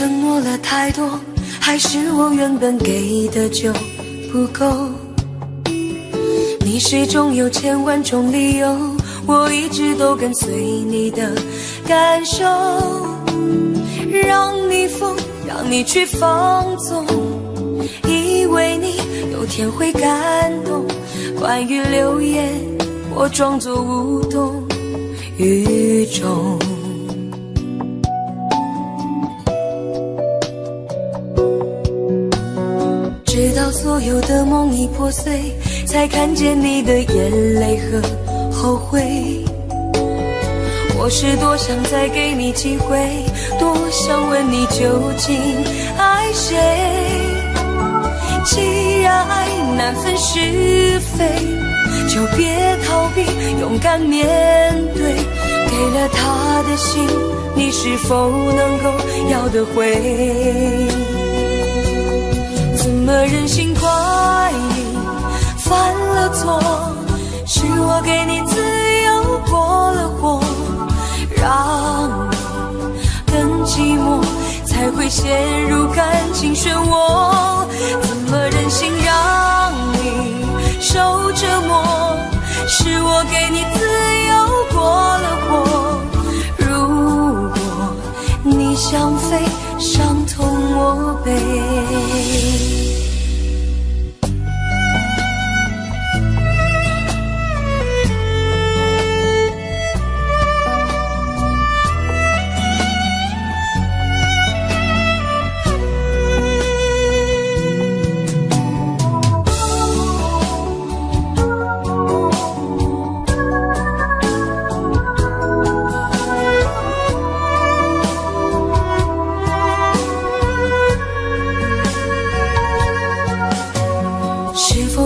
承诺了太多，还是我原本给的就不够？你始终有千万种理由，我一直都跟随你的感受，让你疯，让你去放纵，以为你有天会感动。关于流言，我装作无动于衷。直到所有的梦已破碎，才看见你的眼泪和后悔。我是多想再给你机会，多想问你究竟爱谁。既然爱难分是非，就别逃避，勇敢面对。给了他的心，你是否能够要得回？怎么忍心怪你犯了错？是我给你自由过了火，让你更寂寞，才会陷入感情漩涡。怎么忍心让你受折磨？是我给你自由过了火。如果你想飞，伤痛我背。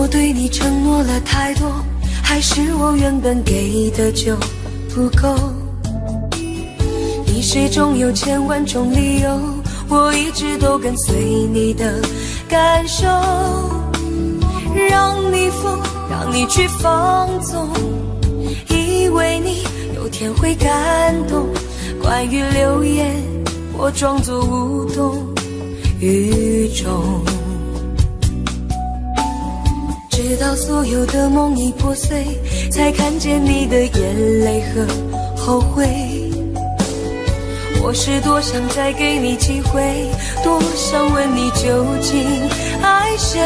对你承诺了太多，还是我原本给的就不够？你始终有千万种理由，我一直都跟随你的感受，让你疯，让你去放纵，以为你有天会感动。关于流言，我装作无动于衷。直到所有的梦已破碎，才看见你的眼泪和后悔。我是多想再给你机会，多想问你究竟爱谁。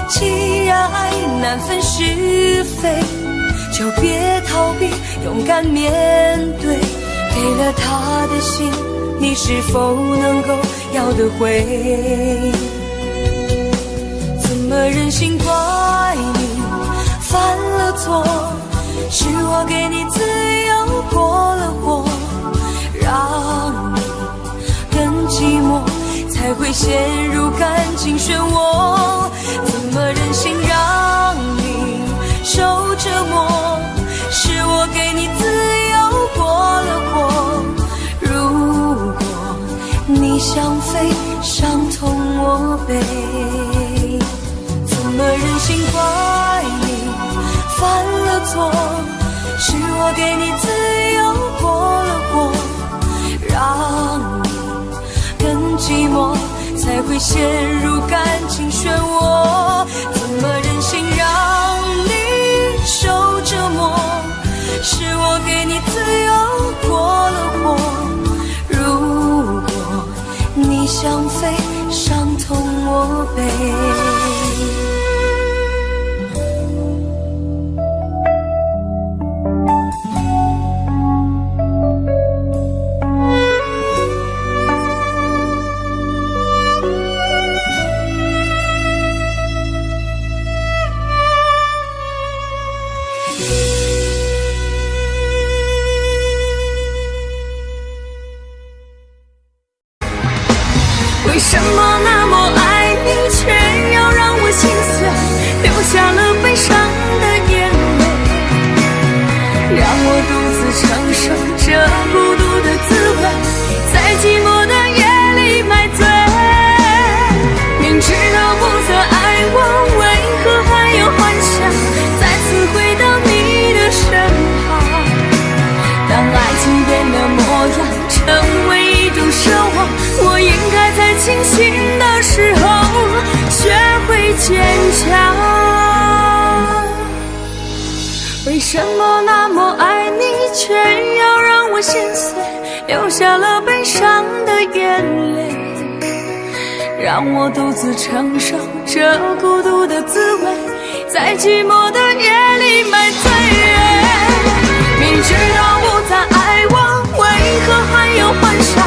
既然爱难分是非，就别逃避，勇敢面对。给了他的心，你是否能够要得回？怎么忍心怪你犯了错？是我给你自由过了火，让你更寂寞，才会陷入感情漩涡。怎么忍心让你受折磨？是我给你自由过了火。如果你想飞，伤痛我背。怎么忍心怪你犯了错？是我给你自由过了火，让你更寂寞，才会陷入感情漩涡。怎么忍心让你受折磨？是我给你自由过了火。如果你想飞，伤痛我背。坚强。为什么那么爱你，却要让我心碎，流下了悲伤的眼泪，让我独自承受这孤独的滋味，在寂寞的夜里买醉。明知道不再爱我，为何还有幻想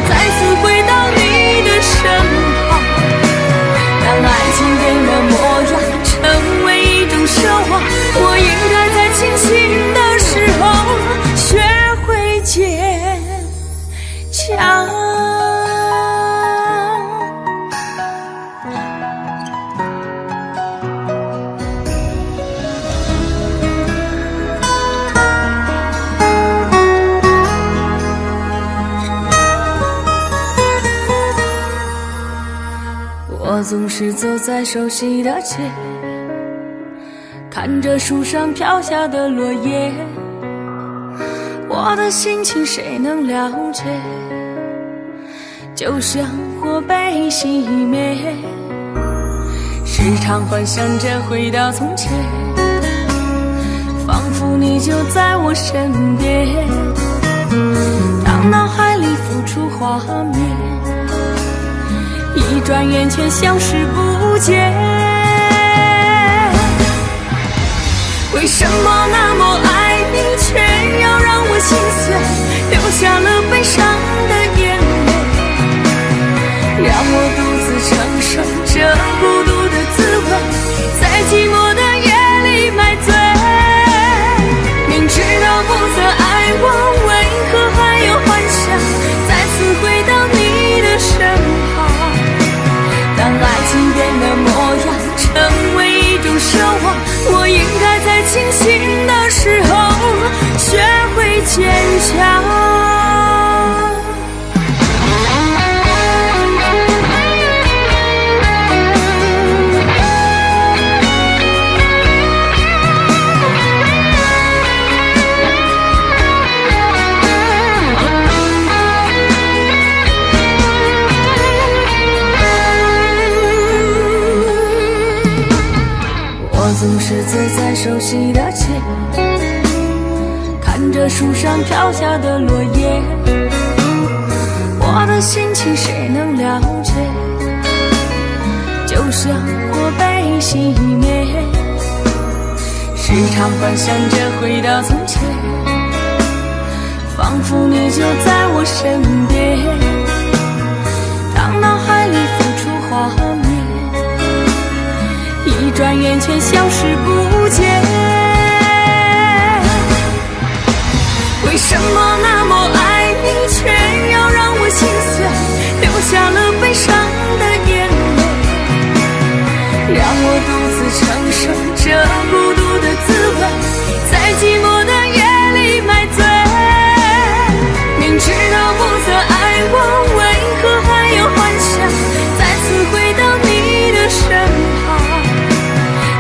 再次回到你的身旁？当爱情变了模样，成为一种奢望，我应该在清醒的时候学会坚强。我总是走在熟悉的街，看着树上飘下的落叶，我的心情谁能了解？就像火被熄灭，时常幻想着回到从前，仿佛你就在我身边，当脑海里浮出画面，一转眼却消失不见。为什么那么爱你，却要让我心碎，流下了悲伤的眼泪，让我独自承受这孤独的滋味，在寂寞的夜里买醉。明知道不再爱我，为何还有幻想再次回到你的身旁？当爱情变了模样，成为一种奢望，我应该在清醒的时候学会坚强。总是走在熟悉的街，看着树上飘下的落叶，我的心情谁能了解？就像火被熄灭，时常幻想着回到从前，仿佛你就在我身边，当脑海里浮出画面，一转眼却消失不见。为什么那么爱你，却要让我心碎，流下了悲伤的眼泪，让我独自承受这孤独的滋味，在寂寞的夜里买醉。明知道不再爱我，为何还有幻想再次回到你的身旁？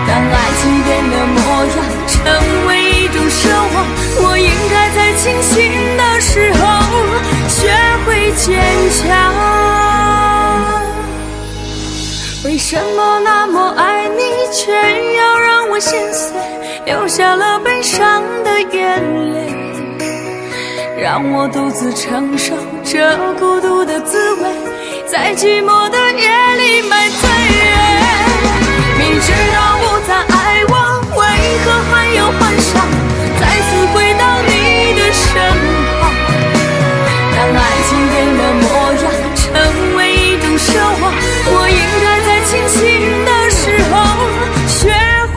当爱情变了模样，成为一种奢望，我应该在清醒的时候学会坚强。为什么那么爱你，却要让我心碎，流下了悲伤的眼泪，让我独自承受这孤独的滋味，在寂寞的夜里买醉。明知道不再爱我，为何还有幻想再次回到你的身旁？当爱情变了模样，成为一种奢望，我应该在清醒的时候学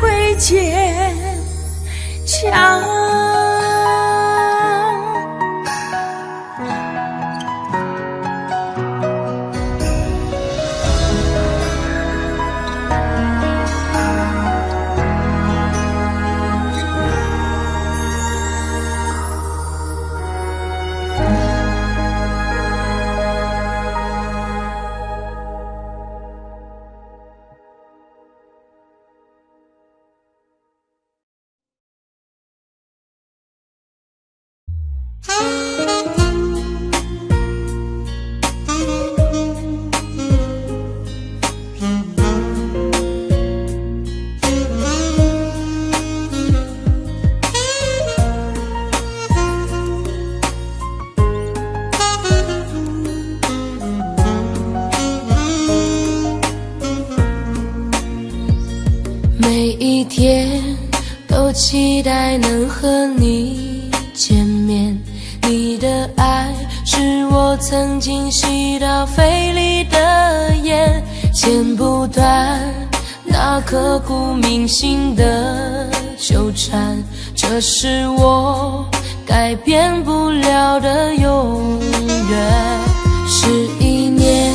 会坚强。每一天都期待能和你见面，你的爱是我曾经吸到肺里的烟，剪不断那刻骨铭心的纠缠，这是我改变不了的永远。11年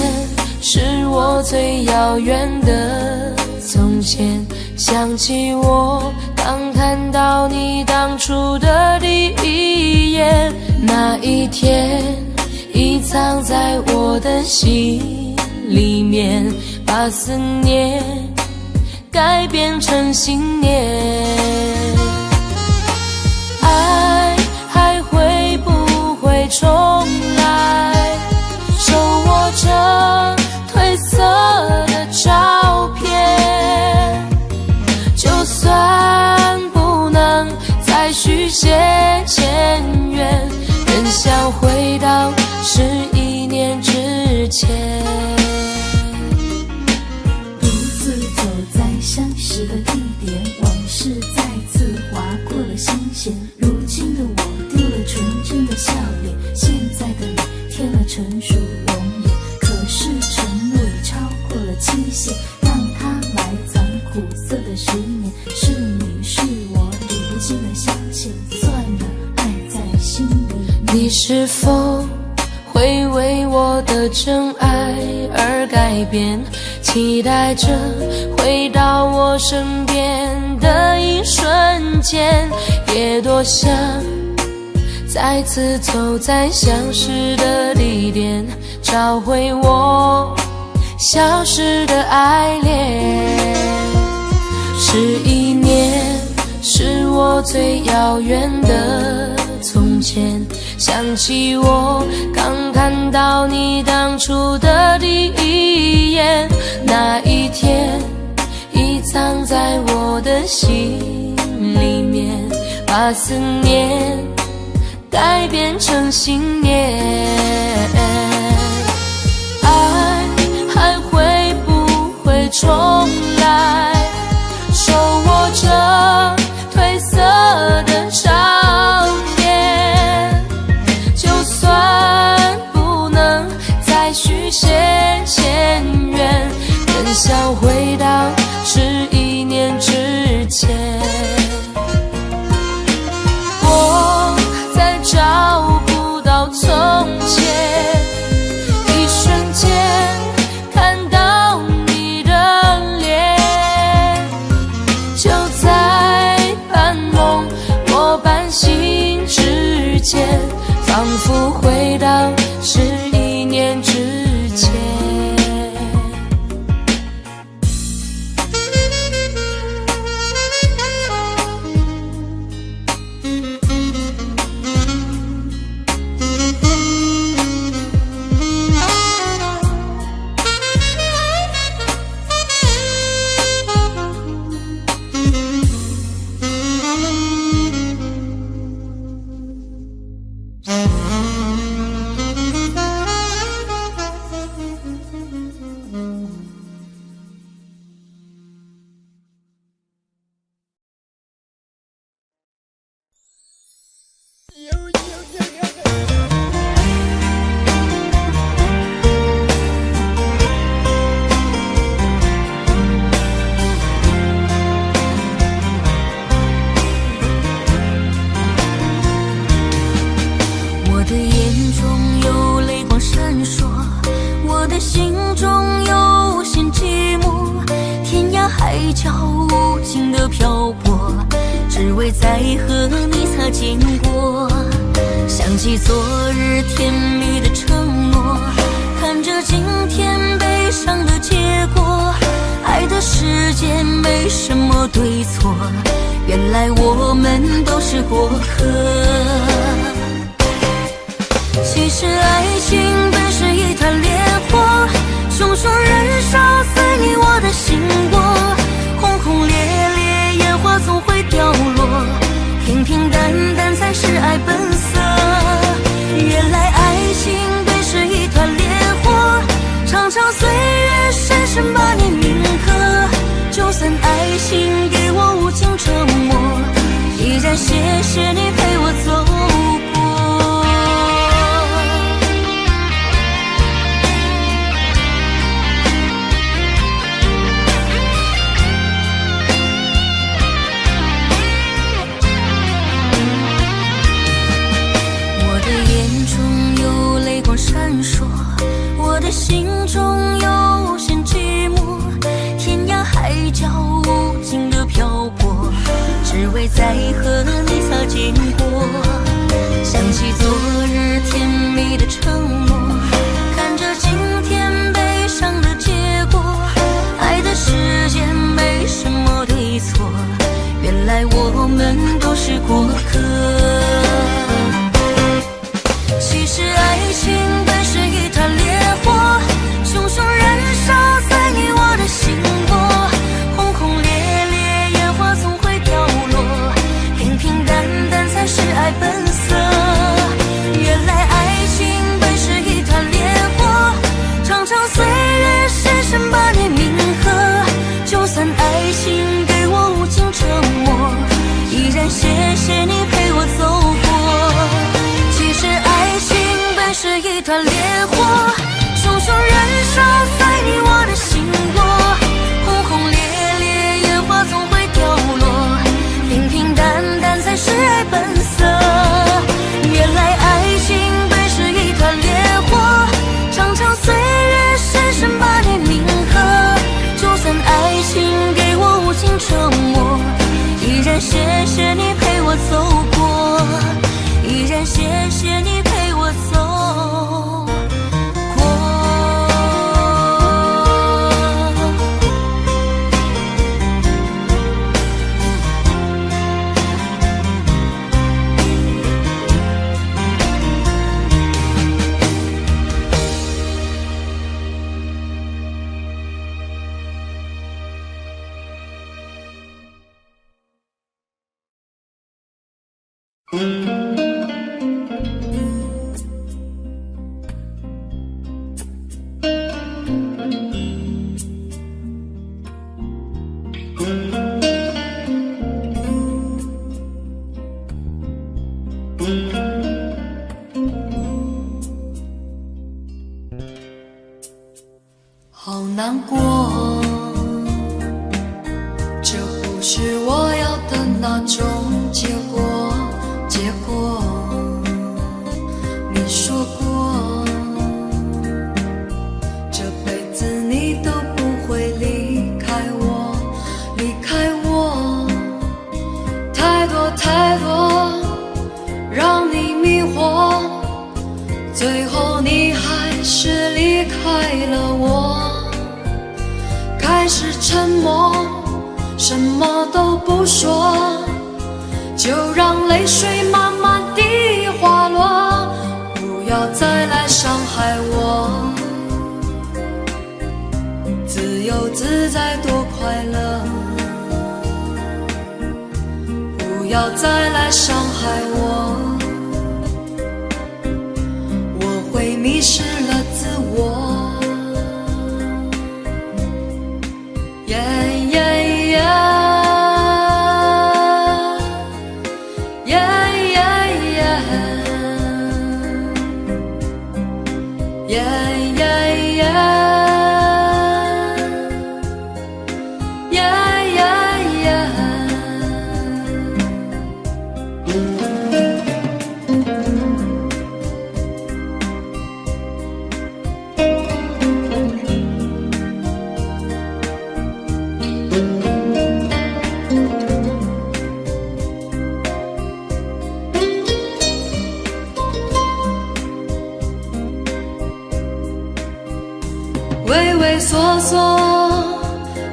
是我最遥远的从前，想起我刚看到你当初的第一眼，那一天已藏在我的心里面，把思念改变成信念。爱还会不会重来？手握着褪色的照片，就算不能再续写前缘，仍想回到11年之前。独自走在相识的地点，往事再次划过了心弦。如今的我丢了纯真的笑脸，现在的你添了成熟容颜。可是承诺已超过了期限，让它埋藏苦涩的10年。是你是我，理不尽的相欠，算了，爱在心里。你是否会为我的真爱而改变？期待着回到我身边的一瞬间，也多想再次走在相识的地点，找回我消失的爱恋。11年是我最遥远的从前，想起我刚看到你当初的第一眼，那一天已藏在我的心里面，把思念改变成信念。爱还会不会重来？手握着褪色的照片，就算不能再续写前缘，仍想回到11年之前。我再找不到从前，一瞬间看到你的脸，就在半梦或半醒之间，仿佛回到11年之前。我的眼中有泪光闪烁，我的心中有无限寂寞，天涯海角无尽的漂泊，只为再和你擦肩过。想起昨日甜蜜的承诺，看着今天悲伤的结果，爱的世界没什么对错，原来我们都是过客。其实爱情本是一团烈火，熊熊燃烧随你我的心窝，轰轰烈烈烟花总会掉落，平平淡淡才是爱本色。原来爱情本是一团烈火，长长岁月深深把你铭刻，就算爱情经过，想起昨日甜蜜的承诺，看着今天悲伤的结果。爱的世界没什么对错，原来我们都是过客。其实爱情本是一团烈火，熊熊燃烧在你我的心窝，轰轰烈烈烟花总会掉落，平平淡淡才是爱本色。原来爱情本是一团烈火，常常岁月深深把你铭刻。就算爱情给我无尽折磨，依然谢谢你陪我走过。其实爱情本是一团烈火，熊熊燃烧在你我的心窝，轰轰烈烈烟花总会掉落，平平淡淡才是爱本色。原来爱情本是一团烈火，常常岁月深深把你铭刻。就算爱情给我无尽折磨，依然谢谢你陪我走过，依然谢谢你陪我走过。好难过，这不是我要的那种结果。你说过，这辈子你都不会离开我，太多让你迷惑，最后你还是离开了我。开始沉默，什么都不说，就让泪水慢慢地滑落，不要再来伤害我。自由自在多快乐，不要再来伤害我，我会迷失了自我。畏畏缩缩，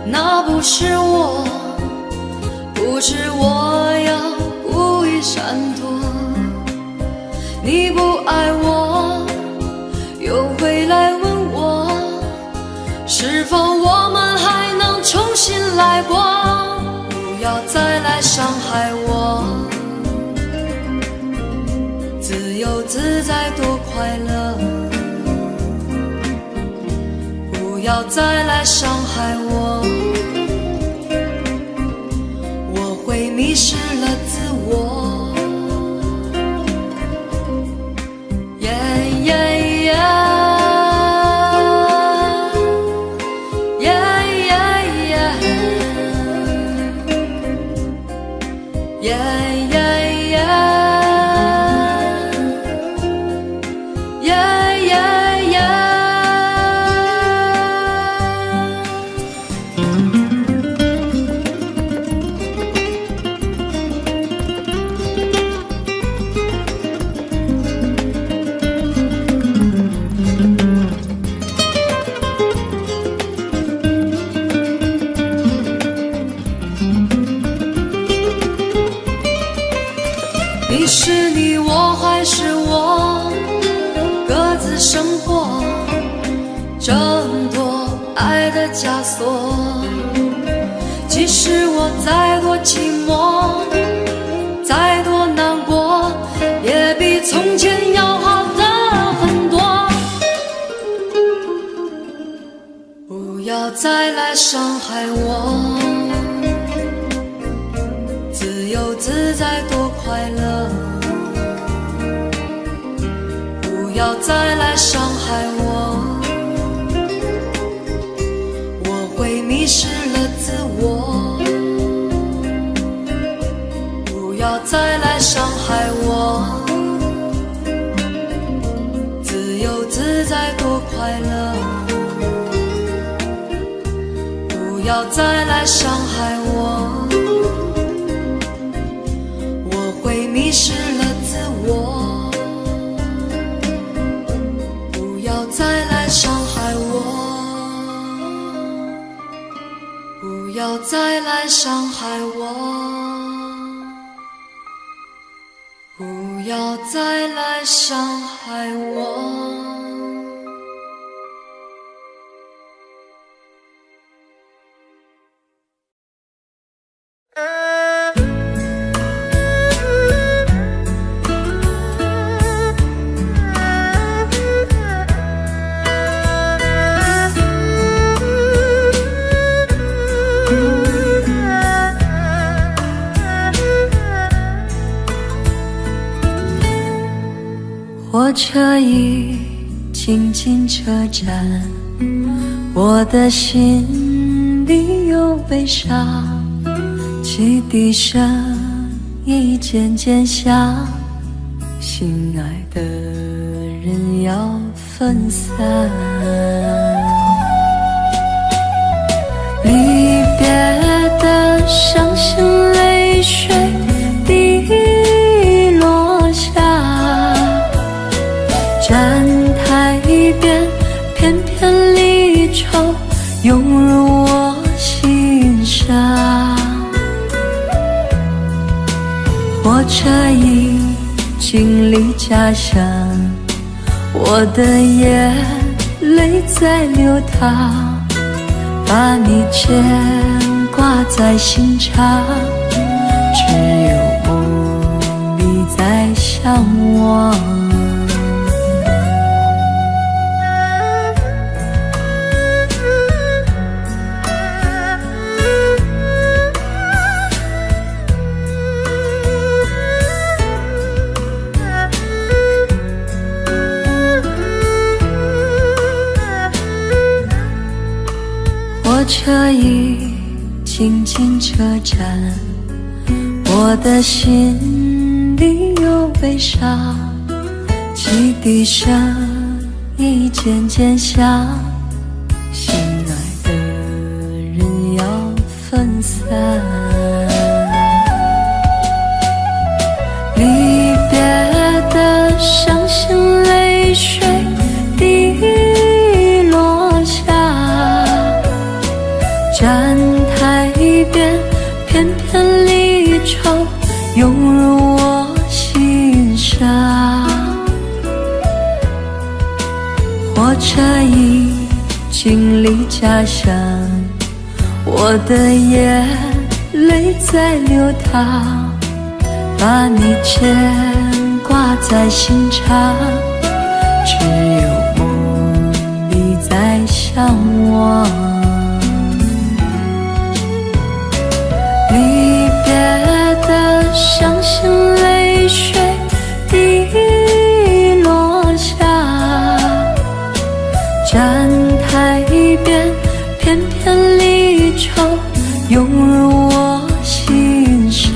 那不是我，不是我要故意闪躲。你不爱我，又回来问我，是否我们还能重新来过？不要再来伤害我，自由自在多快乐。不要再来伤害我，我会迷失了自我。枷锁。即使我再多寂寞，再多难过，也比从前要好的很多。不要再来伤害我，自由自在多快乐。不要再来伤害我，我会迷失了自我。不要再来伤害我，自由自在多快乐。不要再来伤害我，我会迷失了自我。不要再来伤害我，不要再来伤害我，不要再来伤害我。火车已经进车站，我的心里有悲伤，汽笛声已渐渐响，心爱的人要分散。离别的伤心泪水滴落下，站台边片片离愁涌入我心上。火车已经离家乡，我的眼泪在流淌，把你牵挂在心上，只有梦里在向往。火车已经进车站，我的心里有悲伤，汽笛声已渐渐响，心爱的人要分散。离别的伤心泪水滴落下，站台边片片离愁涌入我心上。火车已经离家乡，我的眼泪在流淌，把你牵挂在心上，只有梦里在向往。离别的伤心泪水滴落下，站台边片片离愁涌入我心上。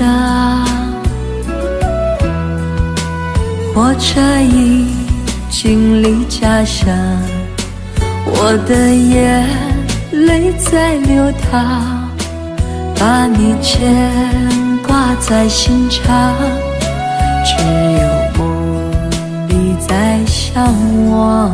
火车已经离家乡，我的眼泪在流淌，把你牵挂在心上，只有梦里在向往。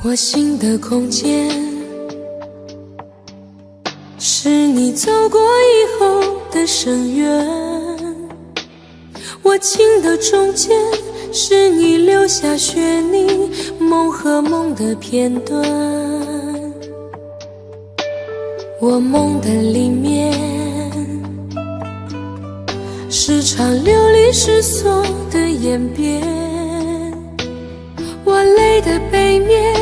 我心的空间，是你走过以后的深渊。我情的中间，是你留下血泥，梦和梦的片段。我梦的里面，是场流离失所的演变。我泪的背面，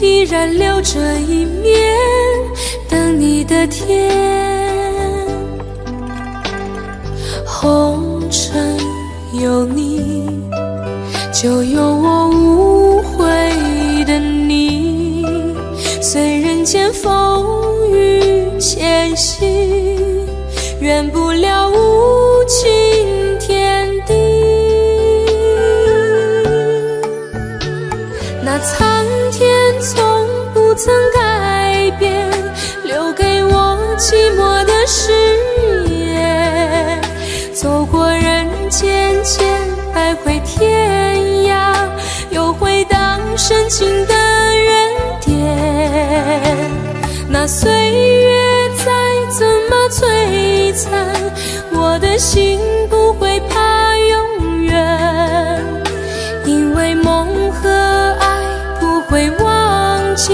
依然留着一面，等你的天。红尘有你，就有我无悔的你。虽人间风雨前行，圆不了无情天地。那苍天从不曾改变，留给我寂寞的誓言。走过人间间，徘徊天涯，又回荡深情的原点。那岁月再怎么摧残，我的心不会怕永远。因为梦和爱不会忘记，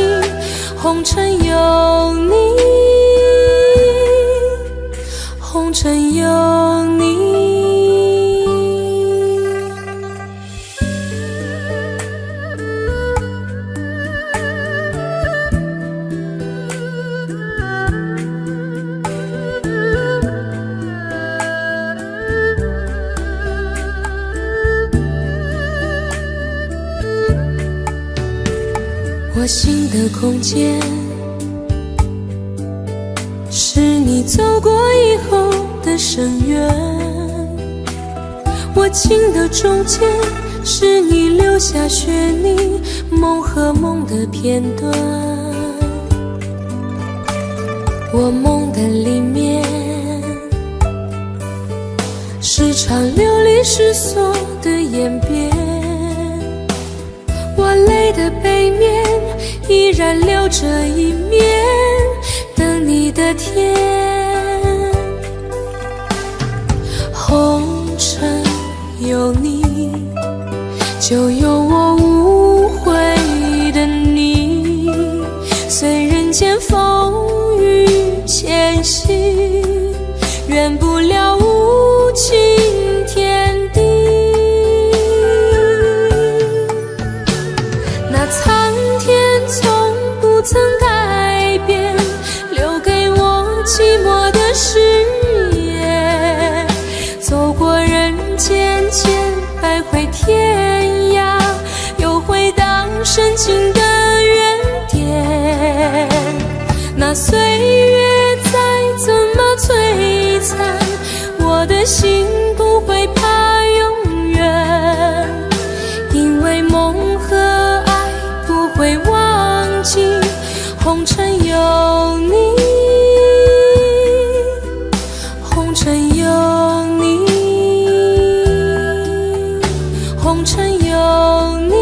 红尘有你，红尘有你。我心的空间，是你走过以后的深渊。我情的中间，是你留下血泥，梦和梦的片段。我梦的里面，是场流离失所的演变。我泪的背面，依然留着一面，等你的天。红尘有你，就有我无悔的你。虽人间风雨前行，圆不了无情天地。那苍天从不曾改变，留给我寂寞的誓言。走过人间间，徘徊天涯，又回荡深情的原点。那岁月再怎么摧残，我的心不会怕永远。因为梦和爱不会忘记，红尘有你，红尘有你，红尘有你，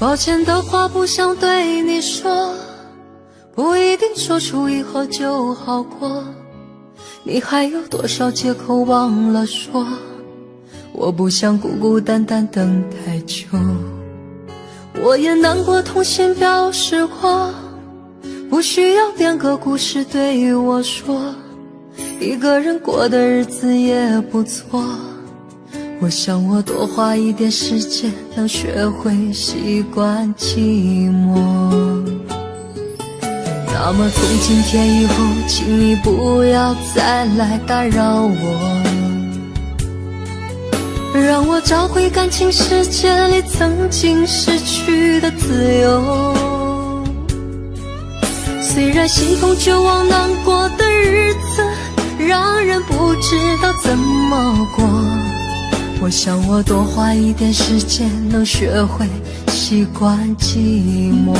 抱歉的话不想对你说，不一定说出以后就好过，你还有多少借口忘了说，我不想孤孤单单等太久。我也难过痛心表示过，不需要编个故事对我说，一个人过的日子也不错，我想我多花一点时间能学会习惯寂寞。那么从今天以后请你不要再来打扰我，让我找回感情世界里曾经失去的自由。虽然心痛绝望难过的日子让人不知道怎么过，我想我多花一点时间能学会习惯寂寞。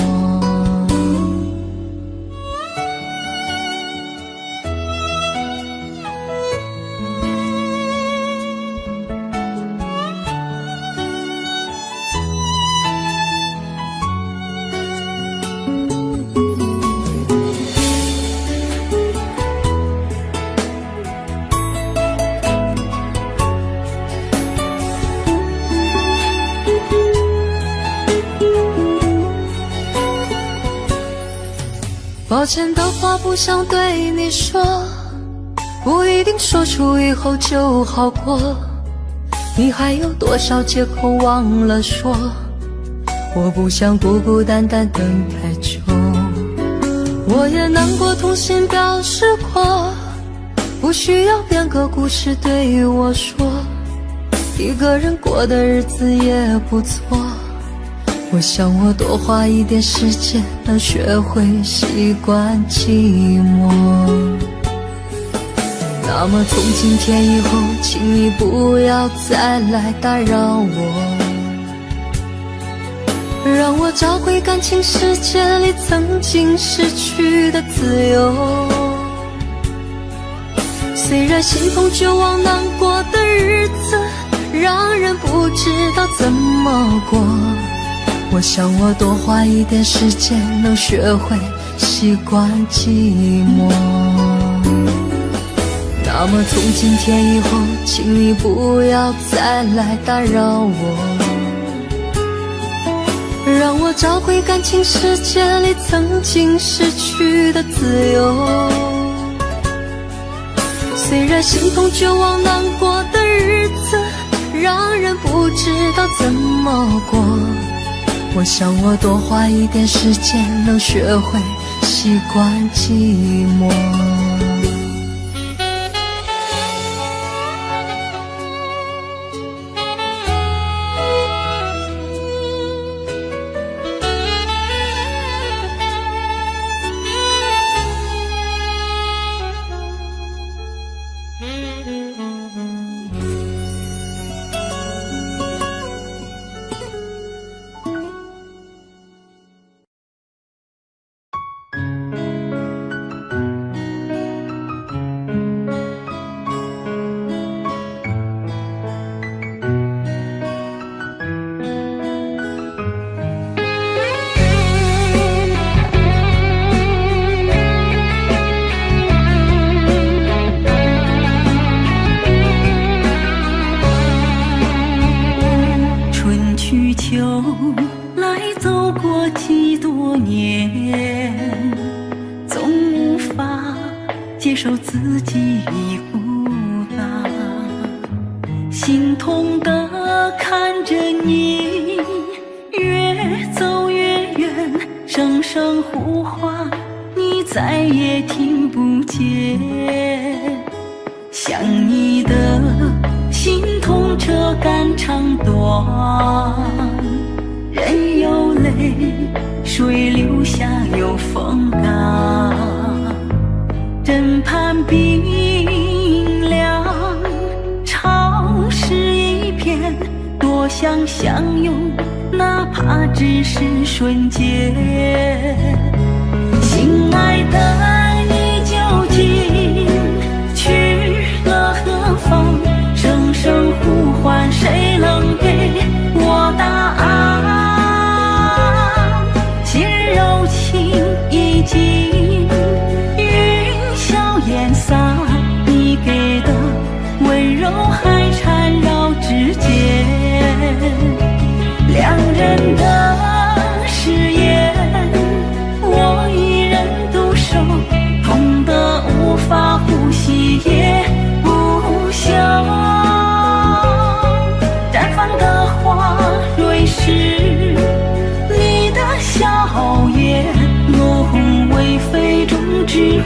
抱歉的话不想对你说，不一定说出以后就好过，你还有多少借口忘了说，我不想孤孤单单等太久。我也难过痛心表示过，不需要编个故事对我说，一个人过的日子也不错，我想我多花一点时间能学会习惯寂寞。那么从今天以后请你不要再来打扰我，让我找回感情世界里曾经失去的自由。虽然心痛绝望难过的日子让人不知道怎么过，我想我多花一点时间能学会习惯寂寞。那么从今天以后请你不要再来打扰我，让我找回感情世界里曾经失去的自由。虽然心痛绝望难过的日子让人不知道怎么过，我想我多花一点时间能学会习惯寂寞。接受自己孤单，心痛地看着你越走越远，声声呼唤你再也听不见。想你的心痛这肝肠断，人有泪水流下有风干，枕畔冰凉潮湿一片，多想相拥哪怕只是瞬间。亲爱的你究竟去了何方，声声呼唤谁能给我答案。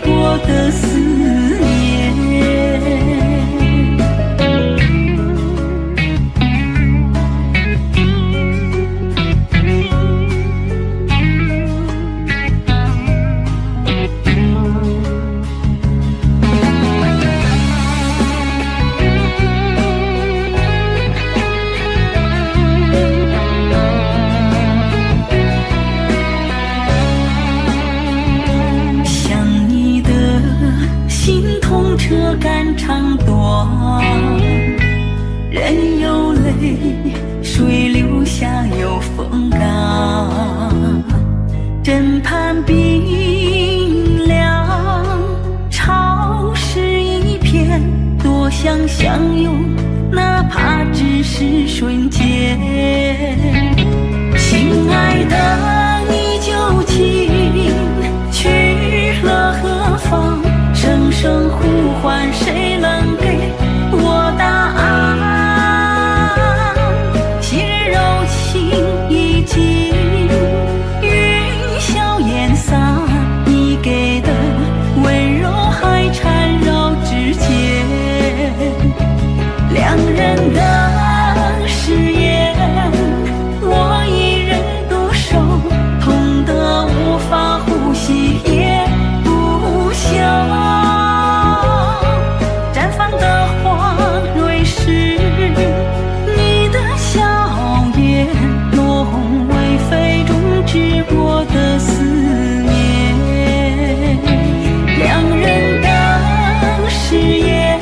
我的思念。车赶长短，人有泪，水流下有风干。枕畔冰凉，潮湿一片，多想相拥，哪怕只是瞬间。亲爱的，你究竟去了何方？声声呼唤，谁能给我答案？昔日柔情已经云消烟散，你给的温柔还缠绕指尖。两人的誓言，我一人独守，痛得无法呼吸也不休。我的思念，两人的誓言，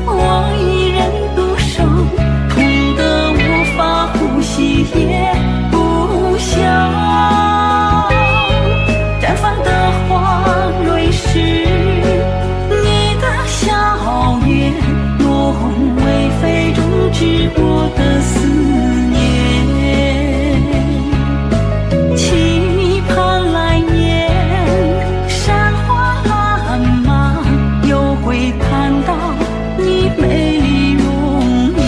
我一人独守，痛得无法呼吸也不休。绽放的花蕊是你的笑颜，落红为飞，终止我的思念。期盼来年山花烂漫，又会看到你美丽容颜。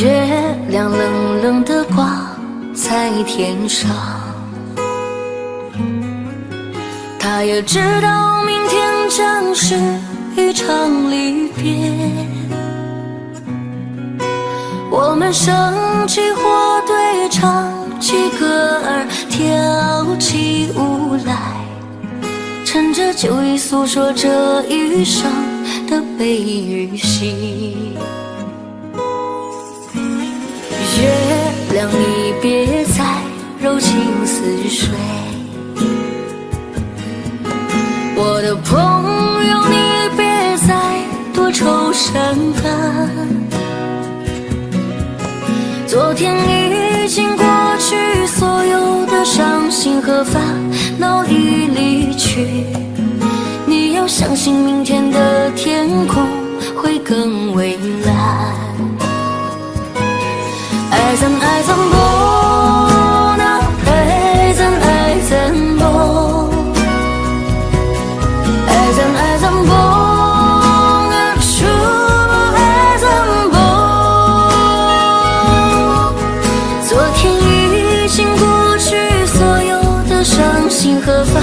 月亮冷冷地挂在天上，他也知道明天将是一场离别。我们升起火堆，唱起歌儿，跳起舞来，趁着酒意诉说这一生的悲与喜。月亮，你别再柔情似水，我的朋友，你别再多愁善感。昨天已经过去，所有的伤心和烦恼已离去，你要相信明天的天空会更蔚蓝。爱怎爱怎不那爱怎爱怎不爱怎爱怎不那出爱怎不。昨天已经过去，所有的伤心和烦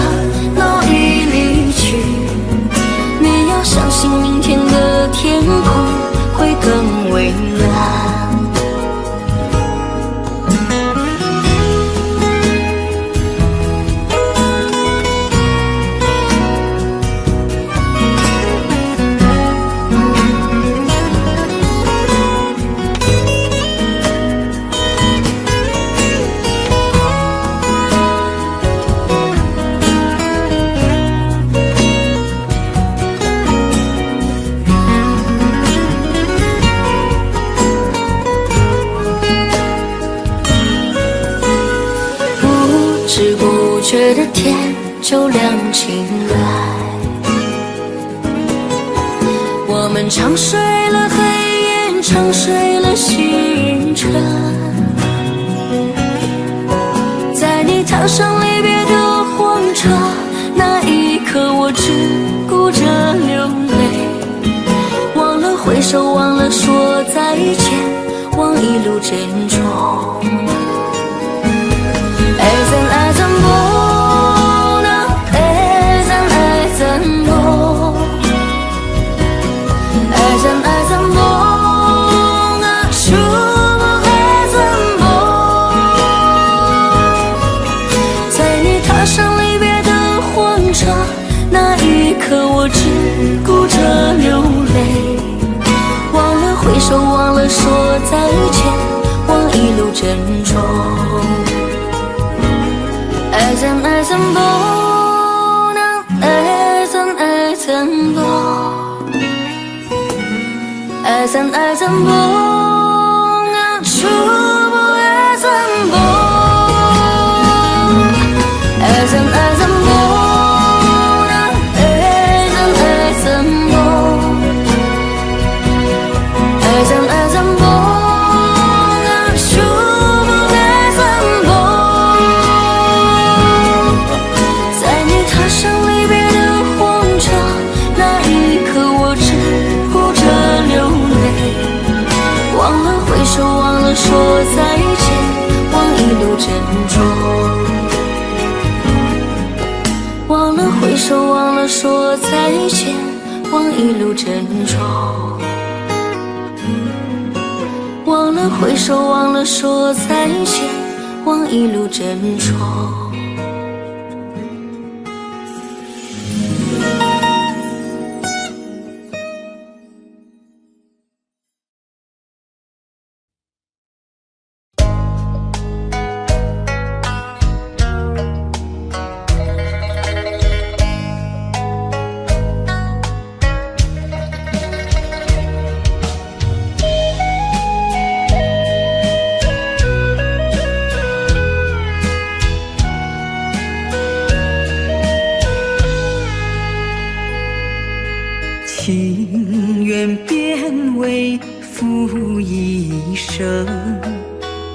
恼已离去，你要相信明天的天空会更蔚蓝。就亮起来。我们唱睡了黑夜，唱睡了星辰，在你踏上离别的火车，那一刻我只顾着流泪，忘了挥手，忘了说再见，忘一路珍重。爱怎爱怎不能，爱怎爱怎不，爱怎爱怎不能，说不爱怎不。在你踏上离别的火车，那一刻我只顾着流泪，忘了挥手，忘了说再见，忘一路珍重。爱怎爱怎不能，爱怎爱怎不，爱怎爱怎不能，说不爱怎不，爱怎爱怎不能，爱怎爱怎不，爱怎爱怎不能，说不爱怎不。在你踏上离别的火车，那一刻我只顾着流泪，忘了挥手，忘了说再见，忘一路珍重。忘了挥手，忘了说再见，忘一路珍重。忘了挥手，忘了说再见，忘一路珍重。情缘变为负一生，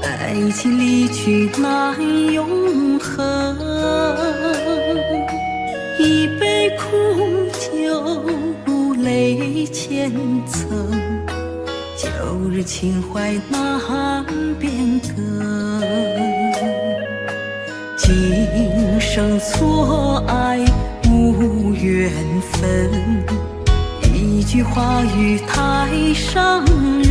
爱情离去难永恒。一杯苦酒泪千层，旧日情怀难变更。今生错爱无缘分，一句话语太伤人。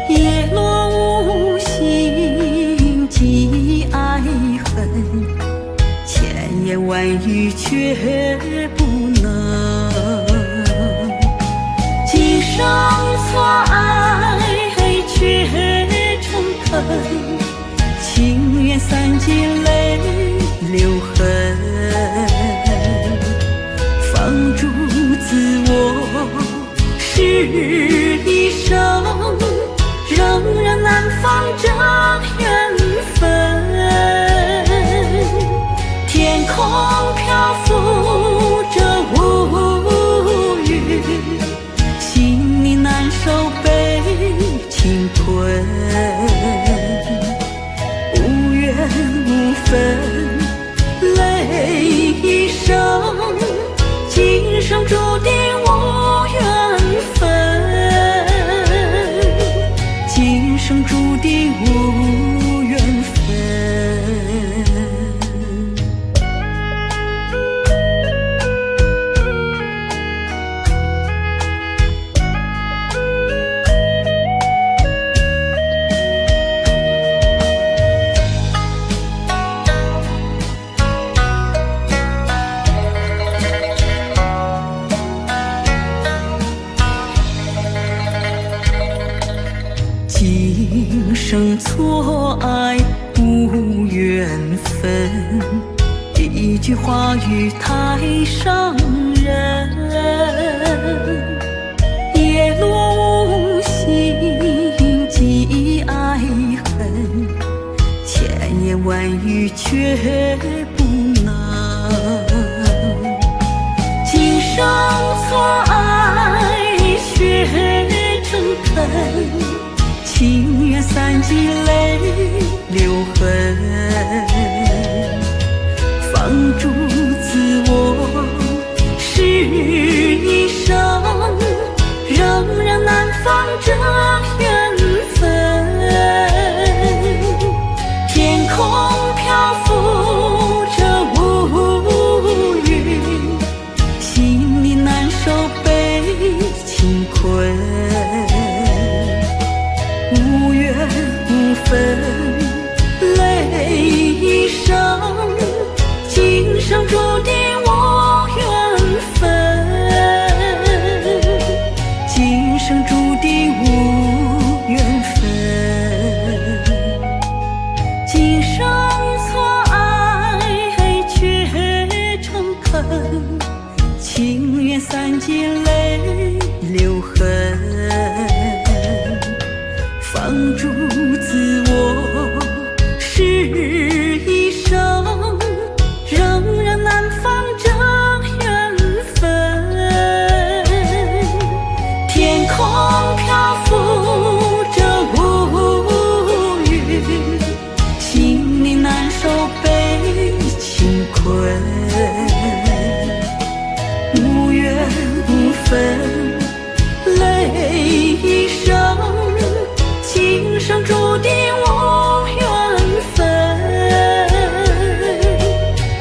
叶落无心寄爱恨，千言万语却不能。今生错爱却成恨，情缘散尽泪流痕。放逐自我是一生，仍然难放这缘分。天空漂浮着乌云，心里难受被情困。无缘无分泪一生，今生注定无缘分，今生注定无缘分。今生错爱无缘分，一句话语太伤人。叶落无心寄爱恨，千言万语却不能。今生错爱却诚恳，情愿散尽泪流痕，放逐自我是一生，仍难放这缘分。天空漂浮着乌云，心里难受被情困，无缘无分泪一生，今生注定无缘分，今生注定无缘分。今生错爱却诚恳，情愿散尽泪流痕，放逐自我是一生，仍难放这缘分。天空漂浮着乌云，心里难受被情困，无缘无分泪一生，今生注定无缘分，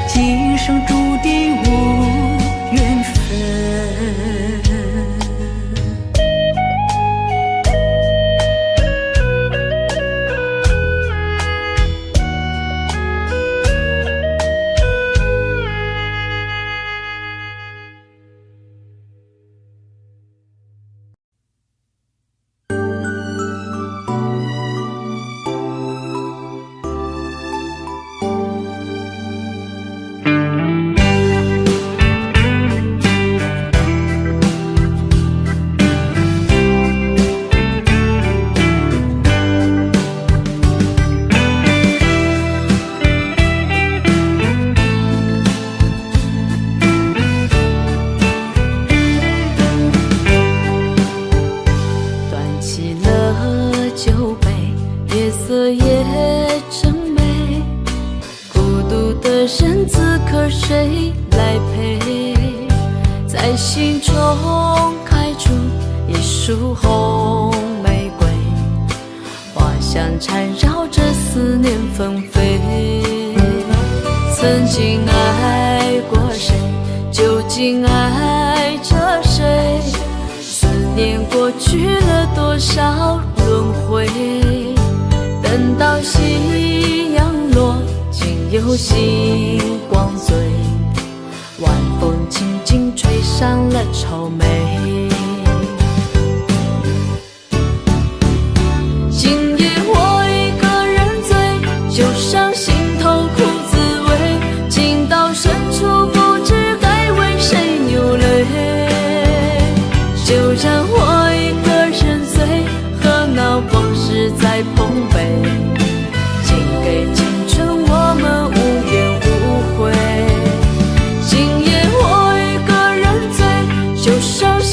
今生注定无缘分。谁来陪？在心中开出一束红玫瑰，花香缠绕着思念纷飞。曾经爱过谁，究竟爱着谁？思念过去了多少轮回？等到夕阳落，竟有星光醉，晚风轻轻吹上了愁眉。今夜我一个人醉，就伤心头苦滋味，情到深处不知该为谁流泪。就让我一个人醉，和闹往事在碰杯，请给青春我们无怨无悔。今夜我一个人醉，就伤心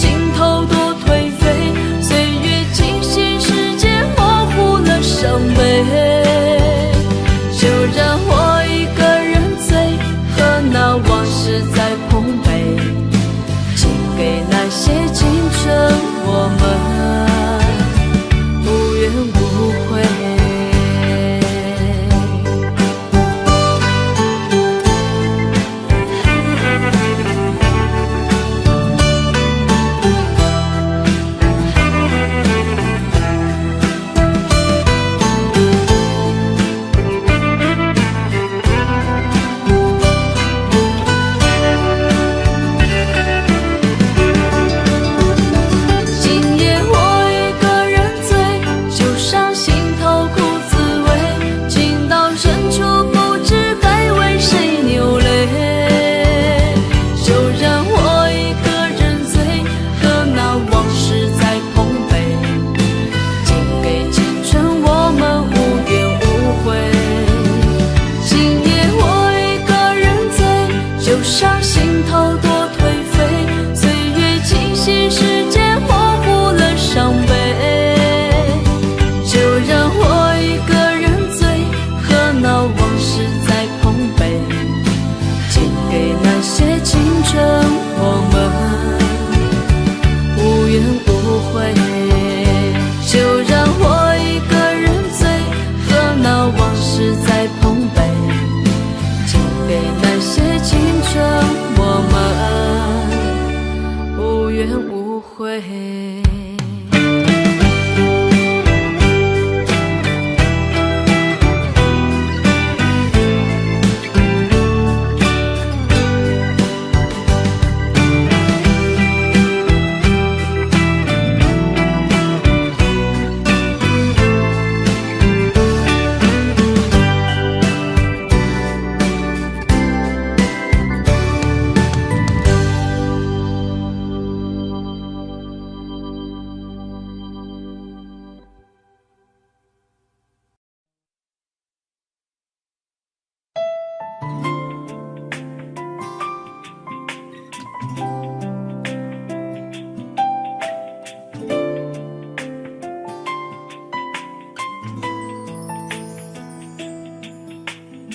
way。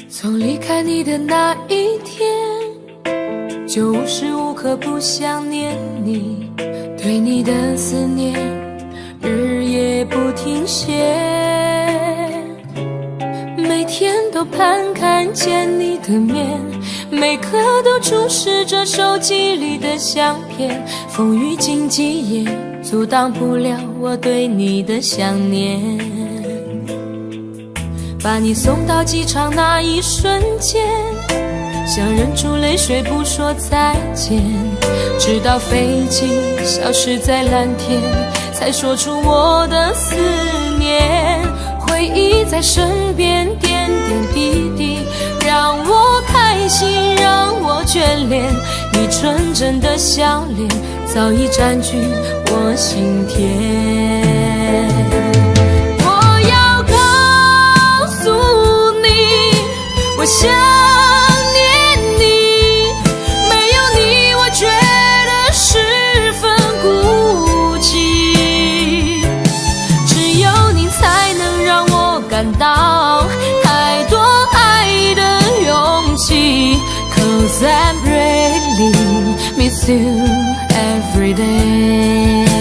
从离开你的那一天，就无时无刻不想念你，对你的思念日夜不停歇，每天都盼看见你的面，每刻都注视着手机里的相片，风雨经济也阻挡不了我对你的想念。把你送到机场那一瞬间，想忍住泪水不说再见，直到飞机消失在蓝天，才说出我的思念。回忆在身边点点滴滴，让我开心，让我眷恋，你纯真的笑脸早已占据我心田。我想念你，没有你我觉得十分孤寂，只有你才能让我感到太多爱的勇气。 Cause I really miss you every day。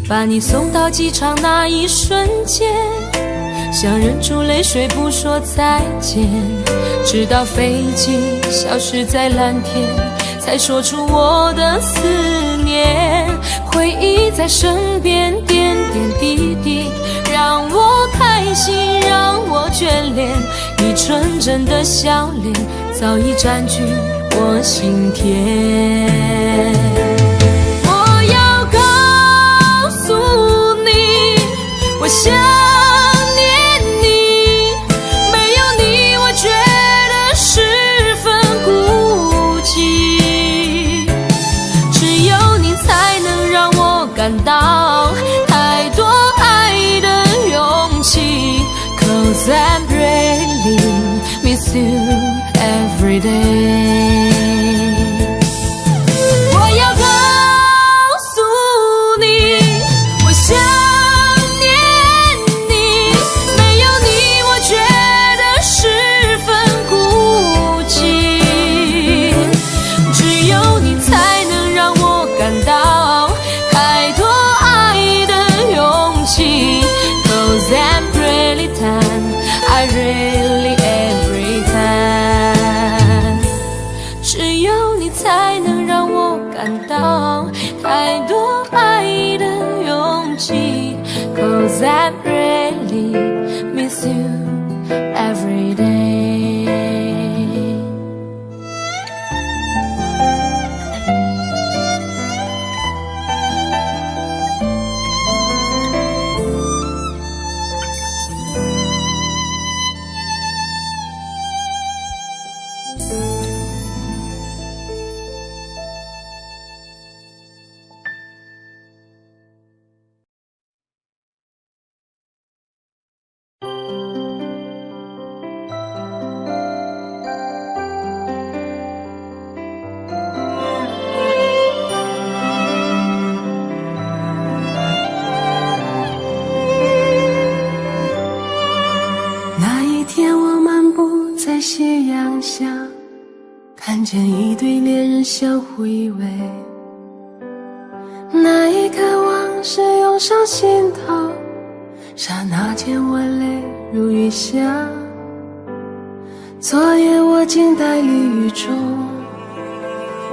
把你送到机场那一瞬间，想忍住泪水不说再见，直到飞机消失在蓝天，才说出我的思念。回忆在身边点点滴滴，让我开心，让我眷恋，你纯真的笑脸早已占据我心田。我想念你，没有你我觉得十分孤寂，只有你才能让我感到太多爱的勇气。 Cause I really miss you every day。 我要告诉你，我想I really every time， 只有你才能让我感到太多爱的勇气。 Cause I really miss you every day。看见一对恋人相互依偎，那一刻往事涌上心头，刹那间我泪如雨下。昨夜我静待绿雨中，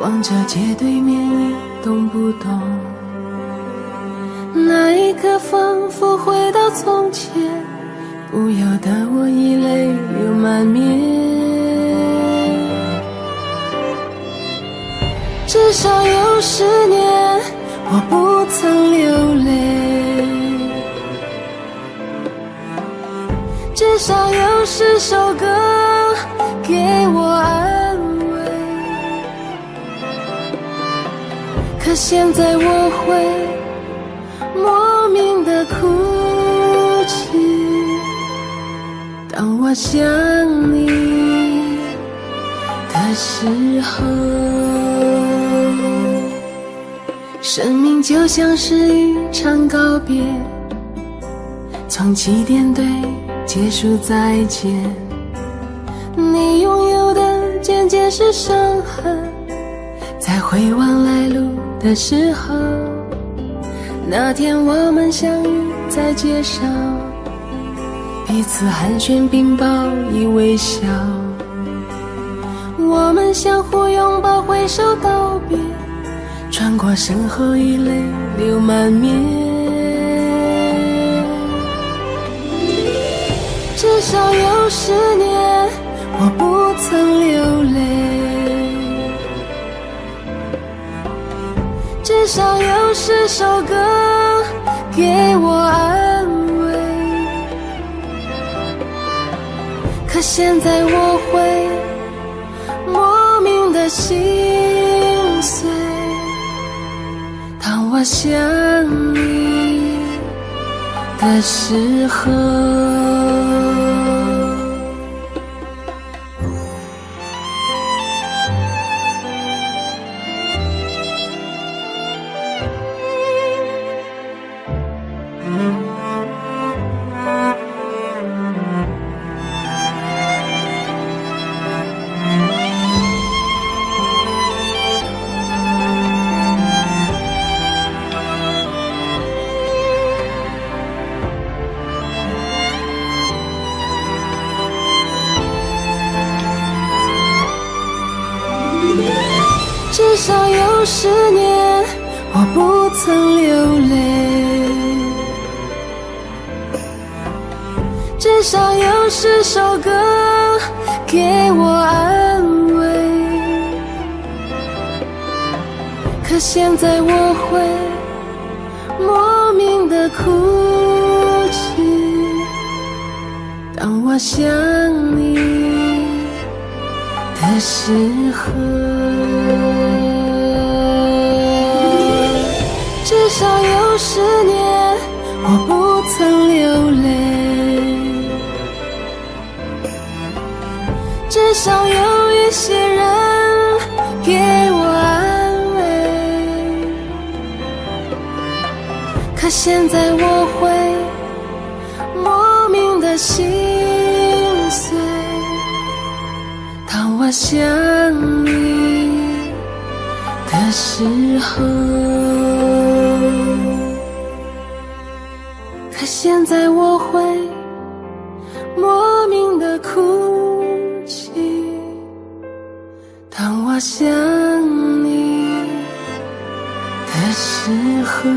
望着街对面一动不动，那一刻仿佛回到从前，不由得我已泪流满面。至少有10年我不曾流泪，至少有10首歌给我安慰，可现在我会莫名的哭泣，当我想你的时候。生命就像是一场告别，从起点对结束再见，你拥有的渐渐是伤痕，在回望来路的时候，那天我们相遇在街上，彼此寒暄并报以微笑，我们相互拥抱挥手道别，穿过身后已泪流满面。至少有10年我不曾流泪，至少有10首歌给我安慰，可现在我会莫名的心碎，当我想你的时候。至少有10年我不曾流泪，至少有10首歌给我安慰，可现在我会莫名的哭泣，当我想你的时候。至少有10年我不曾流泪，至少有一些人给我安慰，可现在我会莫名的心碎，当我想你的时候，可现在我会莫名的哭泣，当我想你的时候。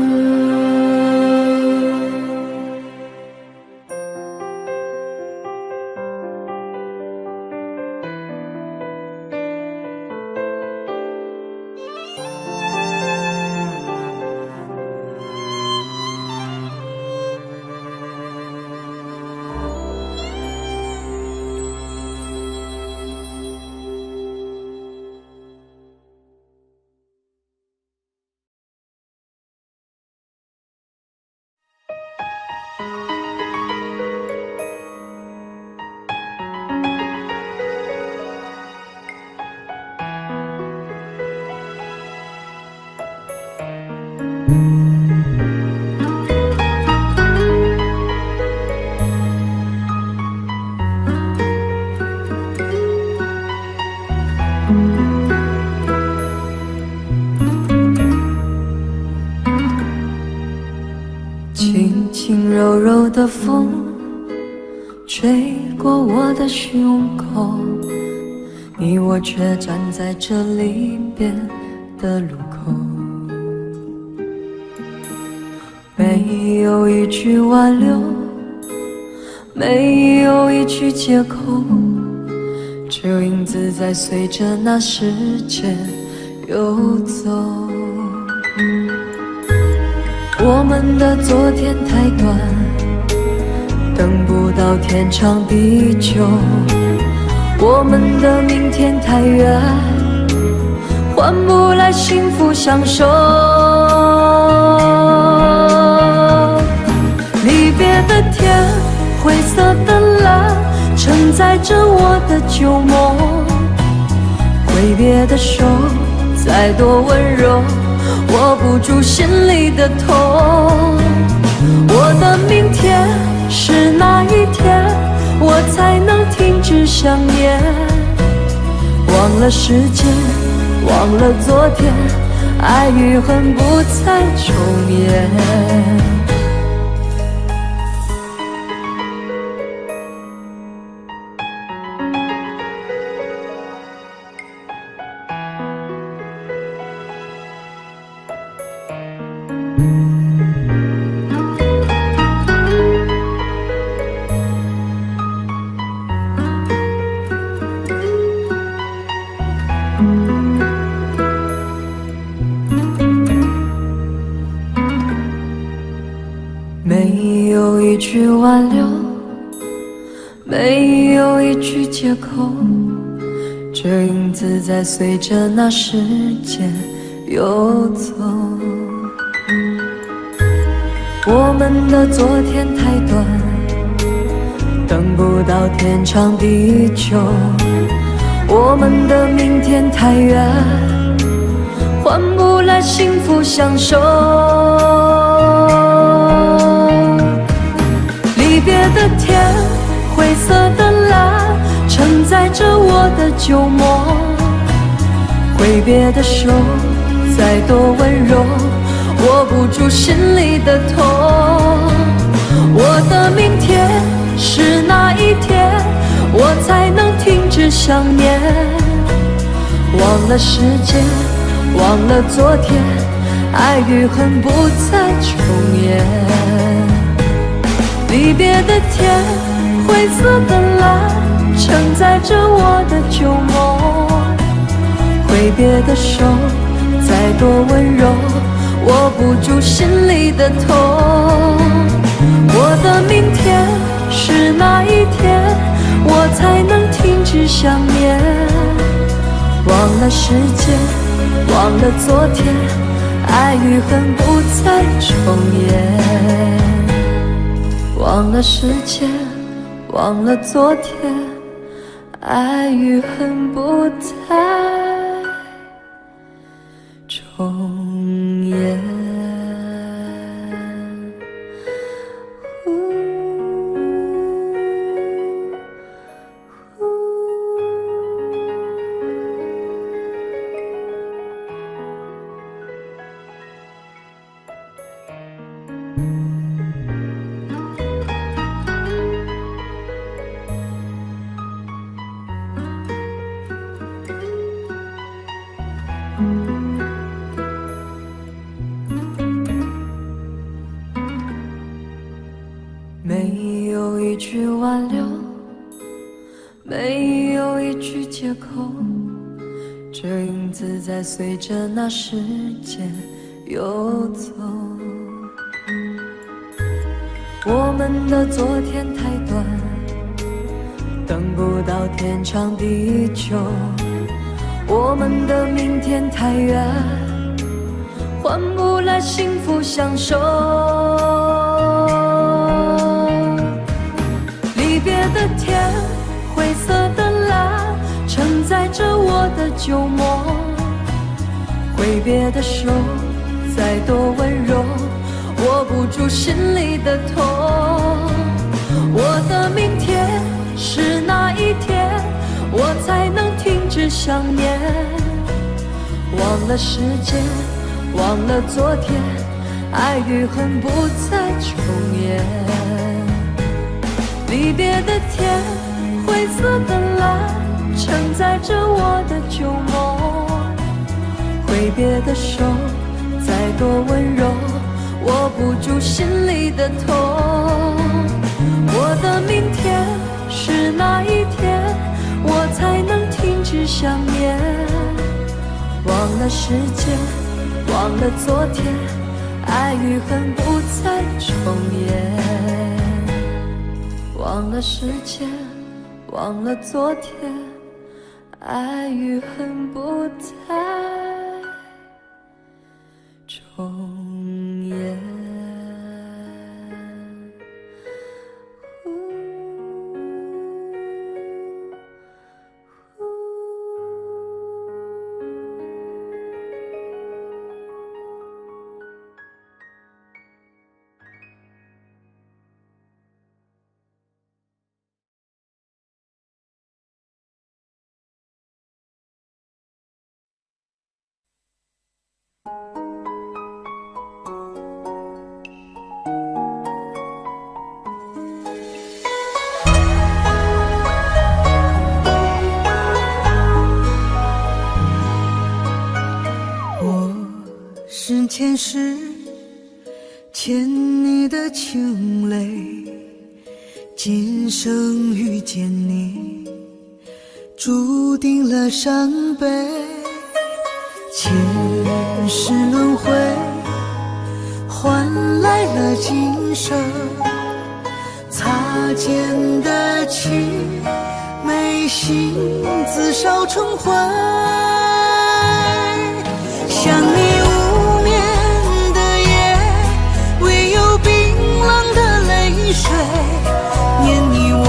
轻轻柔柔的风吹过我的胸口，你我却站在这离别的路口，没有一句挽留，没有一句借口，只有影子在随着那时间游走。我们的昨天太短，等不到天长地久，我们的明天太远，换不来幸福相守。离别的天，灰色的蓝，承载着我的旧梦。挥别的手，再多温柔，握不住心里的痛。我的明天是哪一天，我才能停止想念？忘了时间，忘了昨天，爱与恨不再重演。没有一句挽留，没有一句借口，这影子在随着那时间游走。我们的昨天太短，等不到天长地久，我们的明天太远，换不来幸福相守。离别的天，灰色的蓝，承载着我的旧梦。挥别的手，再多温柔，握不住心里的痛。我的明天是哪一天，我才能停止想念？忘了时间，忘了昨天，爱与恨不再重演。离别的天，灰色的蓝，承载着我的旧梦。挥别的手，再多温柔，握不住心里的痛。我的明天是哪一天，我才能停止想念？忘了时间，忘了昨天，爱与恨不再重演。忘了时间，忘了昨天，爱与恨不再重演。没有一句挽留，没有一句借口，这影子在随着那时间游走。我们的昨天太短，等不到天长地久，我们的明天太远，换不来幸福相守。离别的天，灰色的蓝，承载着我的旧梦。挥别的手，再多温柔，握不住心里的痛。我的明天是哪一天，我才能停止想念？忘了时间，忘了昨天，爱与恨不再重演。离别的天，灰色的蓝，承载着我的旧梦。挥别的手，再多温柔，握不住心里的痛。我的明天是哪一天，我才能停止想念？忘了时间，忘了昨天，爱与恨不再重演。忘了时间，忘了昨天，爱与恨不再重演。是前世欠你的情泪，今生遇见你，注定了伤悲。前世轮回，换来了今生擦肩的情，眉心自烧成灰。想你无眠的夜，唯有冰冷的泪水，念你望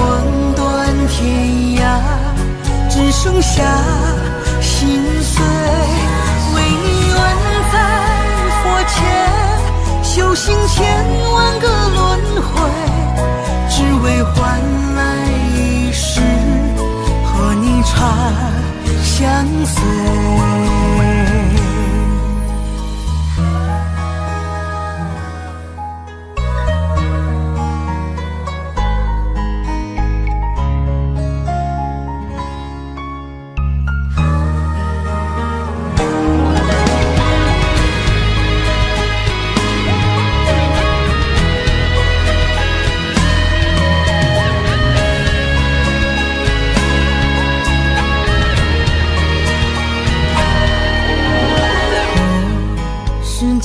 断天涯，只剩下心碎。为你愿在佛前修行千万个轮回，只为换来一世和你长相随。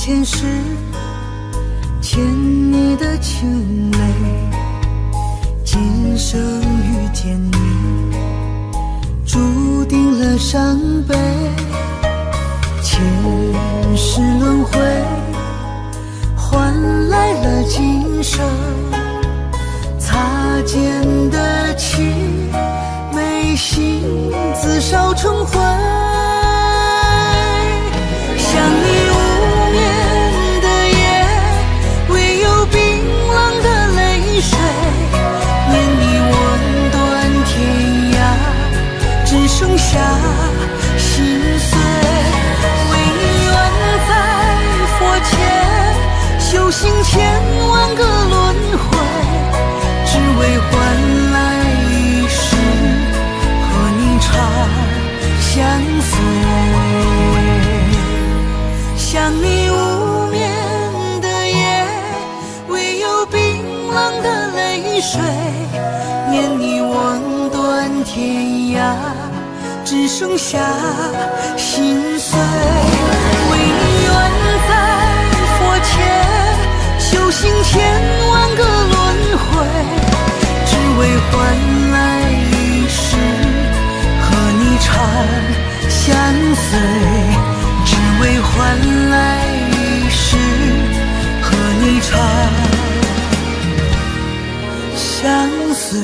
前世欠你的情泪，今生遇见你，注定了伤悲。前世轮回，换来了今生擦肩的情，眉心自烧成灰。想你无眠的夜，唯有冰冷的泪水，念你望断天涯，只剩下心碎。为你愿在佛前修行千万个轮回，只为换来一世和你长相随。想你无眠的夜，唯有冰冷的泪水，念你望断天涯，只剩下心碎。为你愿在佛前修行千万个轮回，只为换来一世和你长相随。只为换来一世和你长相随。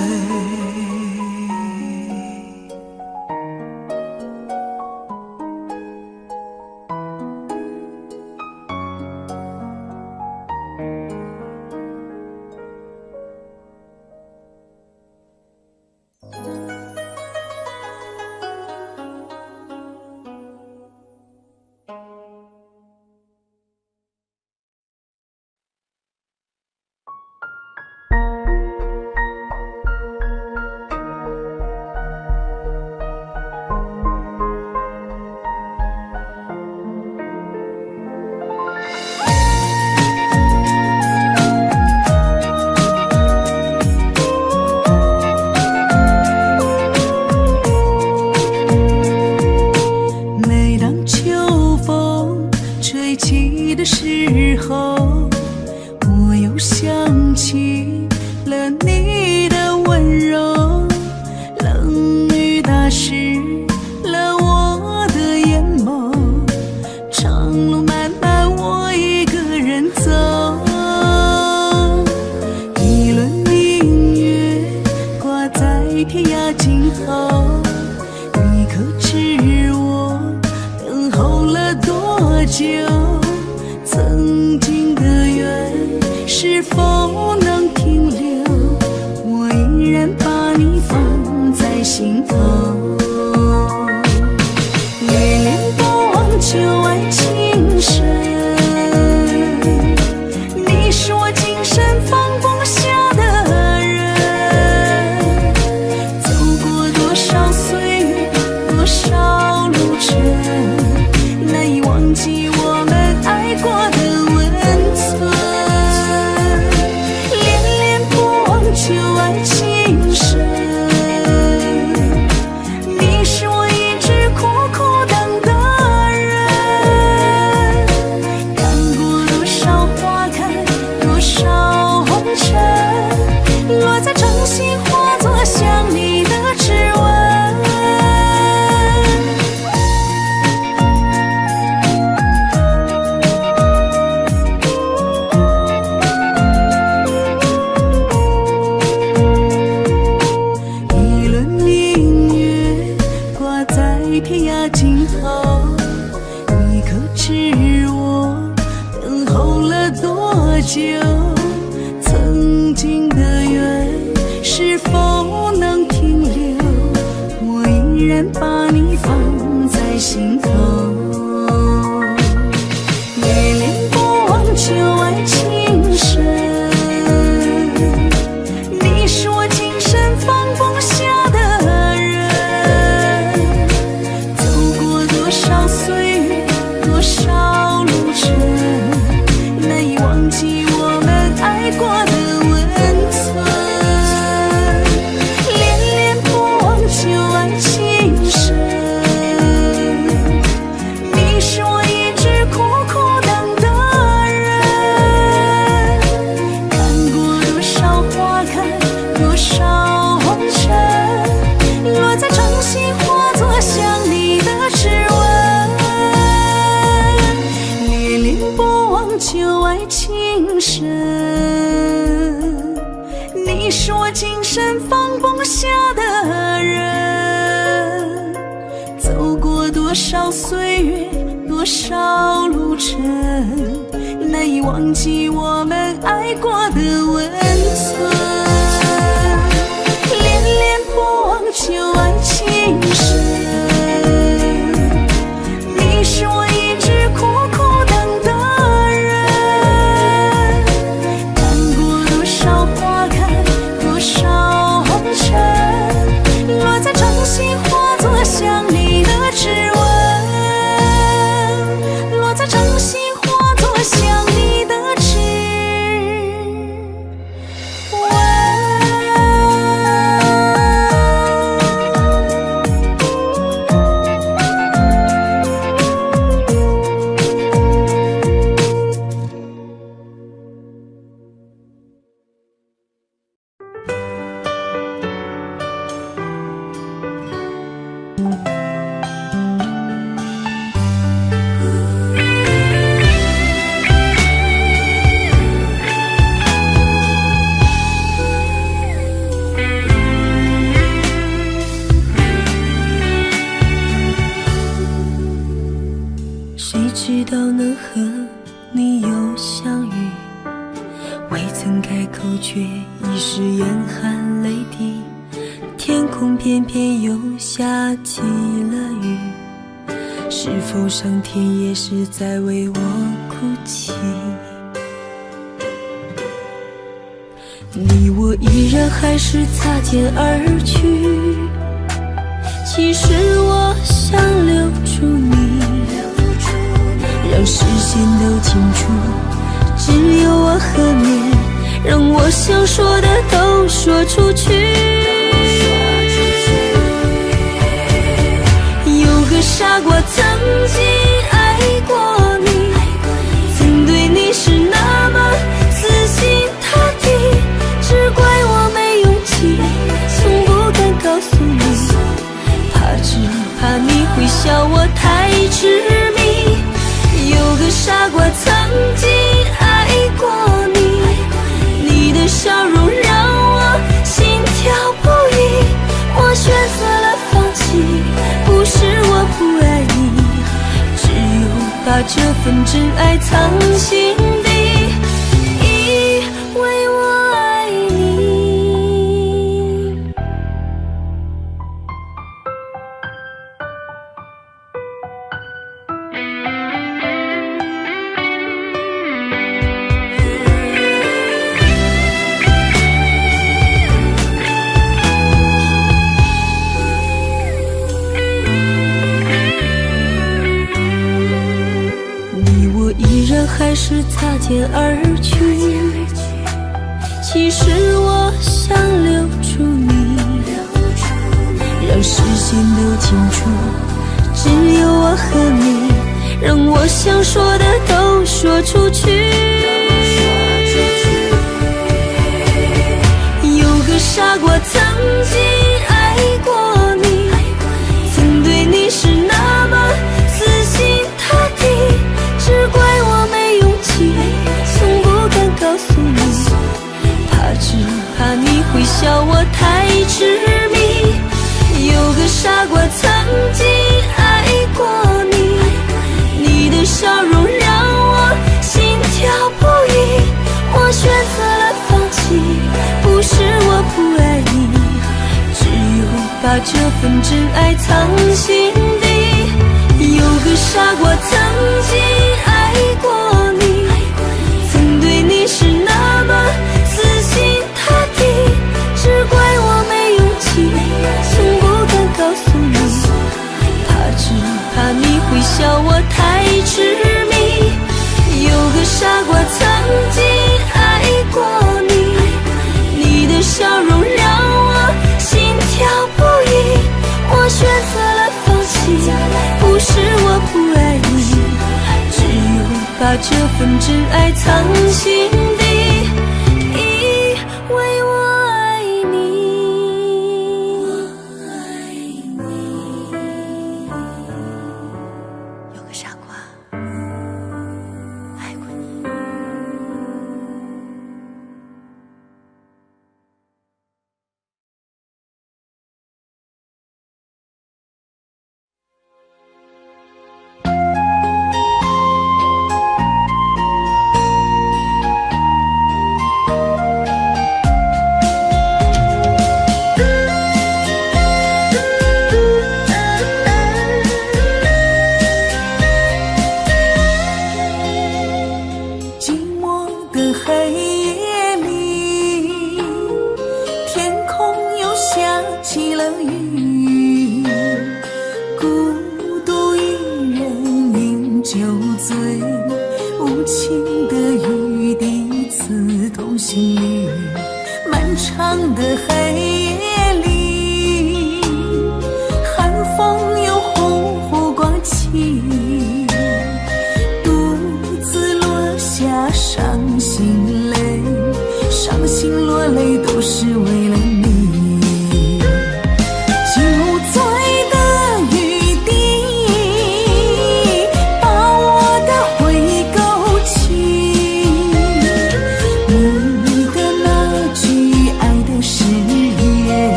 依然把你放在心头。恋恋不忘旧爱情深，你是我今生放不下的人。走过多少岁月，多少路程，难以忘记我们爱过的温存。恋恋不忘旧爱情深，你是我一直苦苦等的人。看过多少花开，多少红尘，落在掌心化作想你的指纹。一轮明月挂在天涯尽头，你可知我等候了多久？曾经的缘是否能停留？我依然把你放在心头。恋恋不忘旧爱情深，你是我今生放不下的人。走过多少岁月，多少路程，难以忘记我们爱过的温存。恋恋不忘旧爱情深，你是我一直苦苦等的人。看过多少花开，多少红尘，落在掌心化作想你的指纹。恋恋不忘旧爱情深，你是我今生放不下的人。走过多少岁月，多少路程，难以忘记我们爱过的温存。恋恋不忘旧爱情深，你是我一直苦苦等的人。看过多少花开，多少红尘，落在掌心化作想你的指纹。落在掌心化作想你的指纹。谁知道能和你又相遇，未曾开口却已是眼含泪滴。天空偏偏又下起了雨，是否上天也是在为我哭泣？你我依然还是擦肩而去，其实我想留住你，让视线都清楚，只有我和你，让我想说的都说出去。有个傻瓜曾经爱过你，曾对你是那么死心塌地，只怪我没勇气，从不敢告诉你，只怕你会笑我太痴迷。有个傻瓜曾经爱过你，你的笑容让我心跳不已，我选择了放弃，不是我不爱你，只有把这份真爱藏心底，因为我爱你。是擦肩而去。其实我想留住你，让视线都清楚，只有我和你，让我想说的都说出去。有个傻瓜曾经爱过你，曾对你是那么死心塌地，只怪我没勇气，从不敢告诉你，只怕你会笑我太痴迷。有个傻瓜曾经爱过你，你的笑容让我心跳不已，我选择了放弃，不是我不爱你，只有把这份真爱藏心底。有个傻瓜曾经爱过你，曾对你是那么死心塌地，只怪我没勇气，从不敢告诉你，只怕你会笑我太痴迷。有个傻瓜曾经爱过你，你的笑容让我心跳不已，我选择了放弃，不是我不爱你，只有把这份真爱藏心底。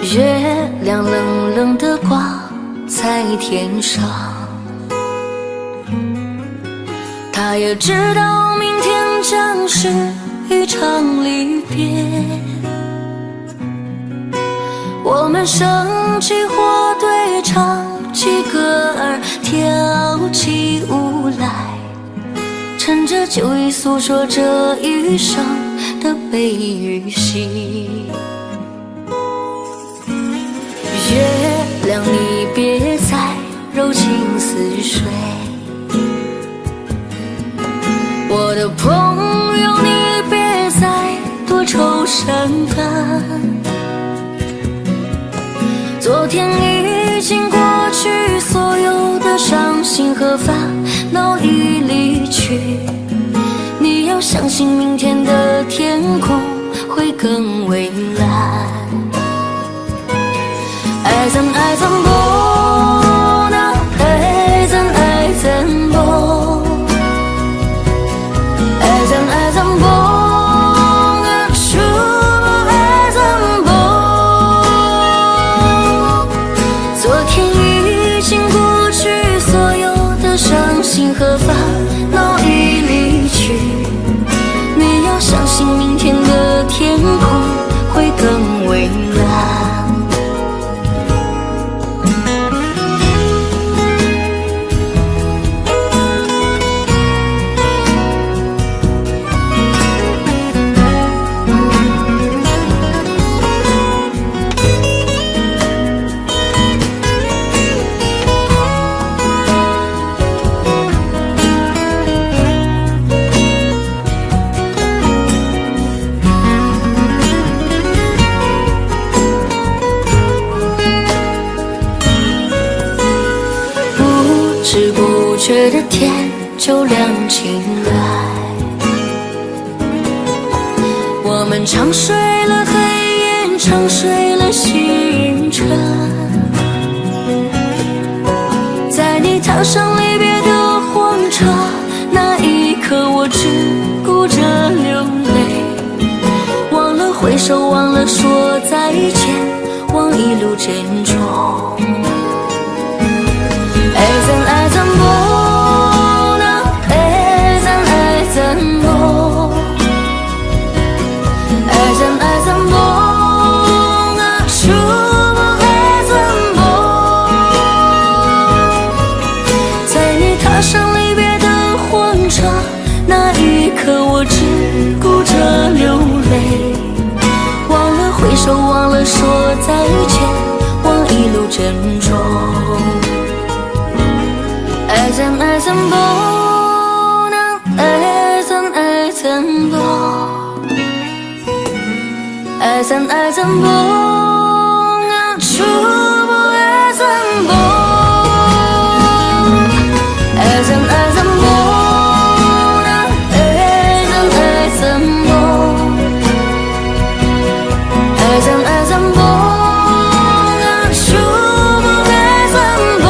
月亮冷冷地挂在天上，他也知道明天将是一场离别。我们升起火堆，唱起歌儿，跳起舞来，趁着酒意诉说这一生的悲与喜。月亮你别再柔情似水，我的朋友你别再多愁善感，昨天已经过去，所有的伤心和烦恼已离去，你要相信明天的天空会更蔚蓝。爱怎爱怎不能，爱怎爱怎不，爱怎爱怎不能，说爱怎不。昨天已经过去，所有的伤心和烦恼已离去，你要相信明天的天空会更蔚蓝。不知不觉的天就亮起来，我们长睡了黑夜，长睡了星辰，在你踏上离别的火车，那一刻我只顾着流泪，忘了挥手，忘了说再见，忘一路珍重。爱怎爱怎不能，爱怎爱怎不，爱怎爱怎不能，说爱怎不。在你踏上离别的火车，那一刻我只顾着流泪，忘了挥手，忘了说再见，忘一路珍重。爱怎爱怎不能，爱怎爱怎不，爱怎爱怎不能，说爱怎不，爱怎爱怎不能，爱怎爱怎不，爱怎爱怎不能，说爱怎不。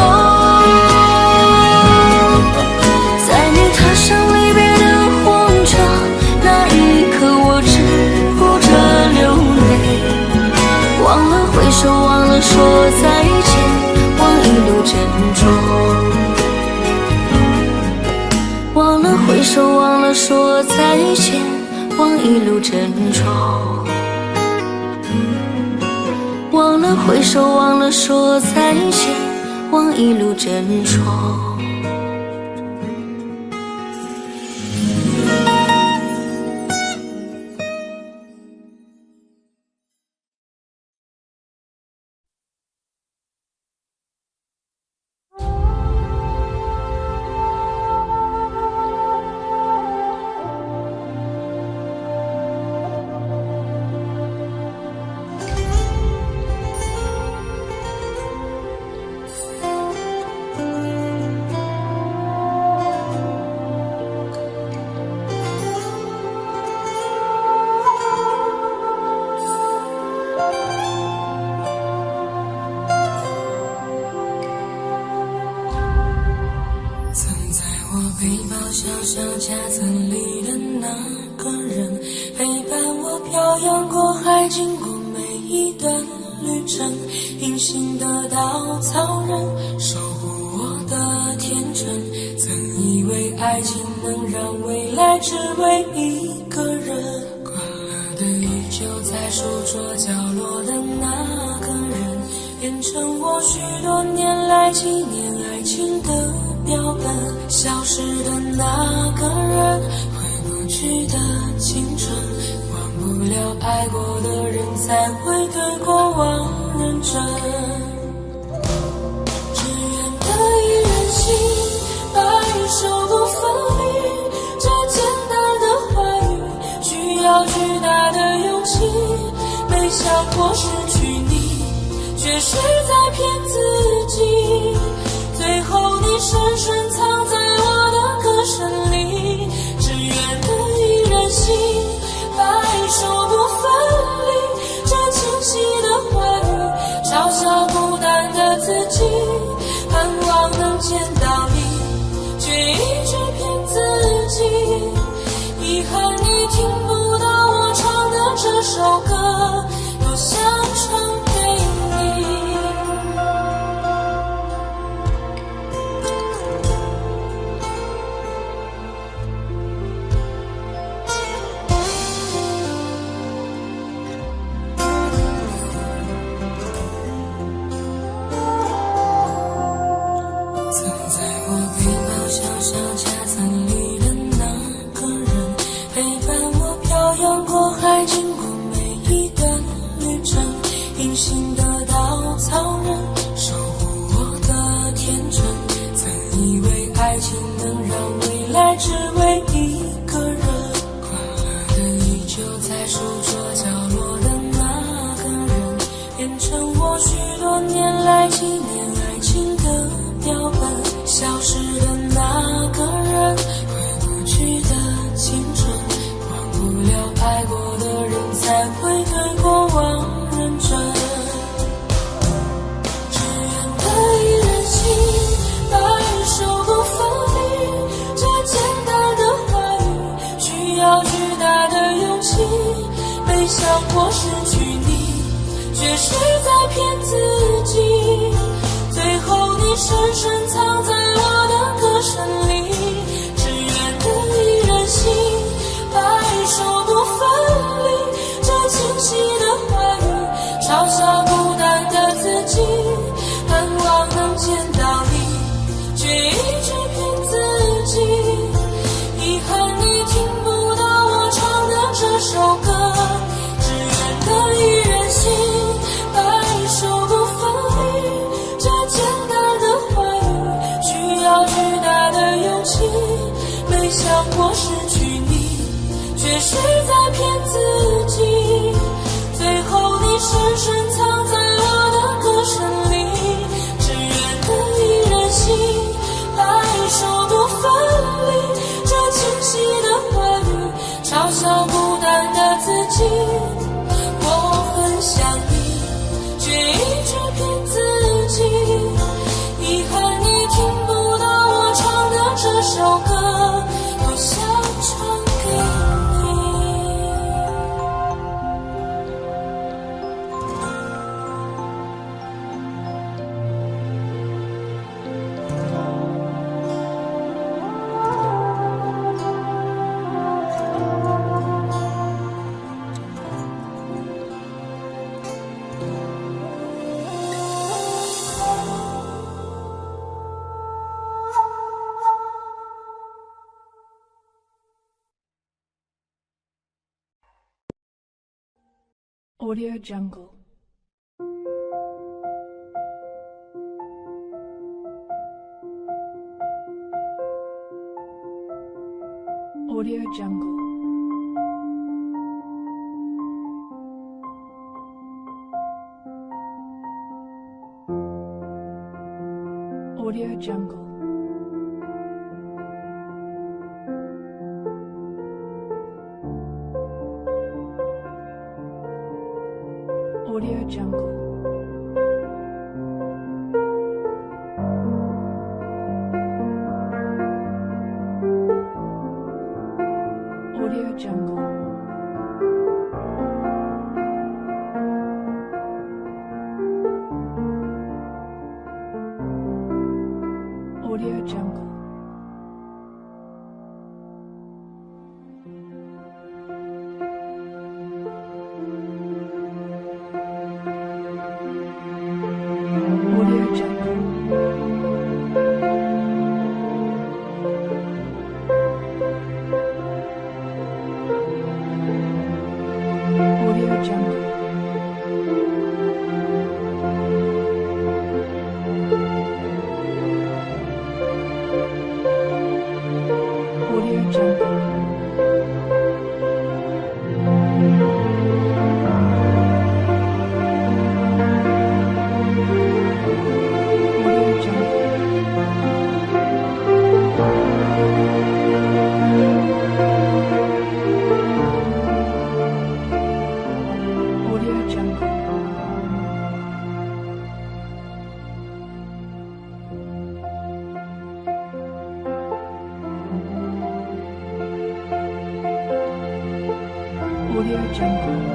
说忘了说再见，忘一路珍重。忘了挥手，忘了说再见，忘一路珍重。忘了挥手，忘了说再见，忘一路珍重。背包小小夹层里的那个人，陪伴我漂洋过海，经过每一段旅程，隐形的稻草人守护我的天真，曾以为爱情能让未来只为一个人，快乐的依旧在书桌角落的那个人，变成我许多年来纪念爱情的标本，消失的那个人，回不去的青春，忘不了爱过的人才会对过往认真，只愿得一人心，白首不分离，这简单的话语需要巨大的勇气，没想过失去你，却是在骗自己，最后你深深藏在我的歌声里，只愿得一人心，白首不分离，这清晰的话语嘲笑孤单的自己，盼望能见到你，却一直骗自己，遗憾你听不到我唱的这首歌，多想唱给你。曾在我背包小小夹层里的那个人，陪伴我漂洋过海，经过每一段旅程，隐形的稻草人守护我的天真，曾以为爱情能让未来只为一个人，快乐的依旧在书桌角落的那个人，变成我许多年来纪念爱情的标本，消失的那个人，回不去的青春，忘不了爱过的人才会对过往认真，只愿得一人心，白首不分离，这简单的话语需要巨大的勇气，没想过失去你，却是在骗自己，最后你深深藏在我的歌声里，只愿得一人心，白首不分离，这清晰的话语嘲笑孤单的自己，盼望能见到你，却一直骗自己，遗憾你听不到我唱的这首歌，只愿得一人心，白首不分离，这简单的话语需要巨大的勇气，没想过失去你，却是在骗自己，最后你深深藏在我的歌声里，只愿得一人心，白首不分离，这清晰的话语嘲笑孤单的自己，我很想你，却一直骗自己，遗憾你听不到我唱的这首歌，多想唱给你。Audio Jungle. Audio Jungle. Audio Jungle. Audio Jungle. Audio Jungle. Audio Jungle. Audio Jungle. Audio Jungle. Audio Jungle. Audio Jungle. Audio Jungle. Audio Jungle.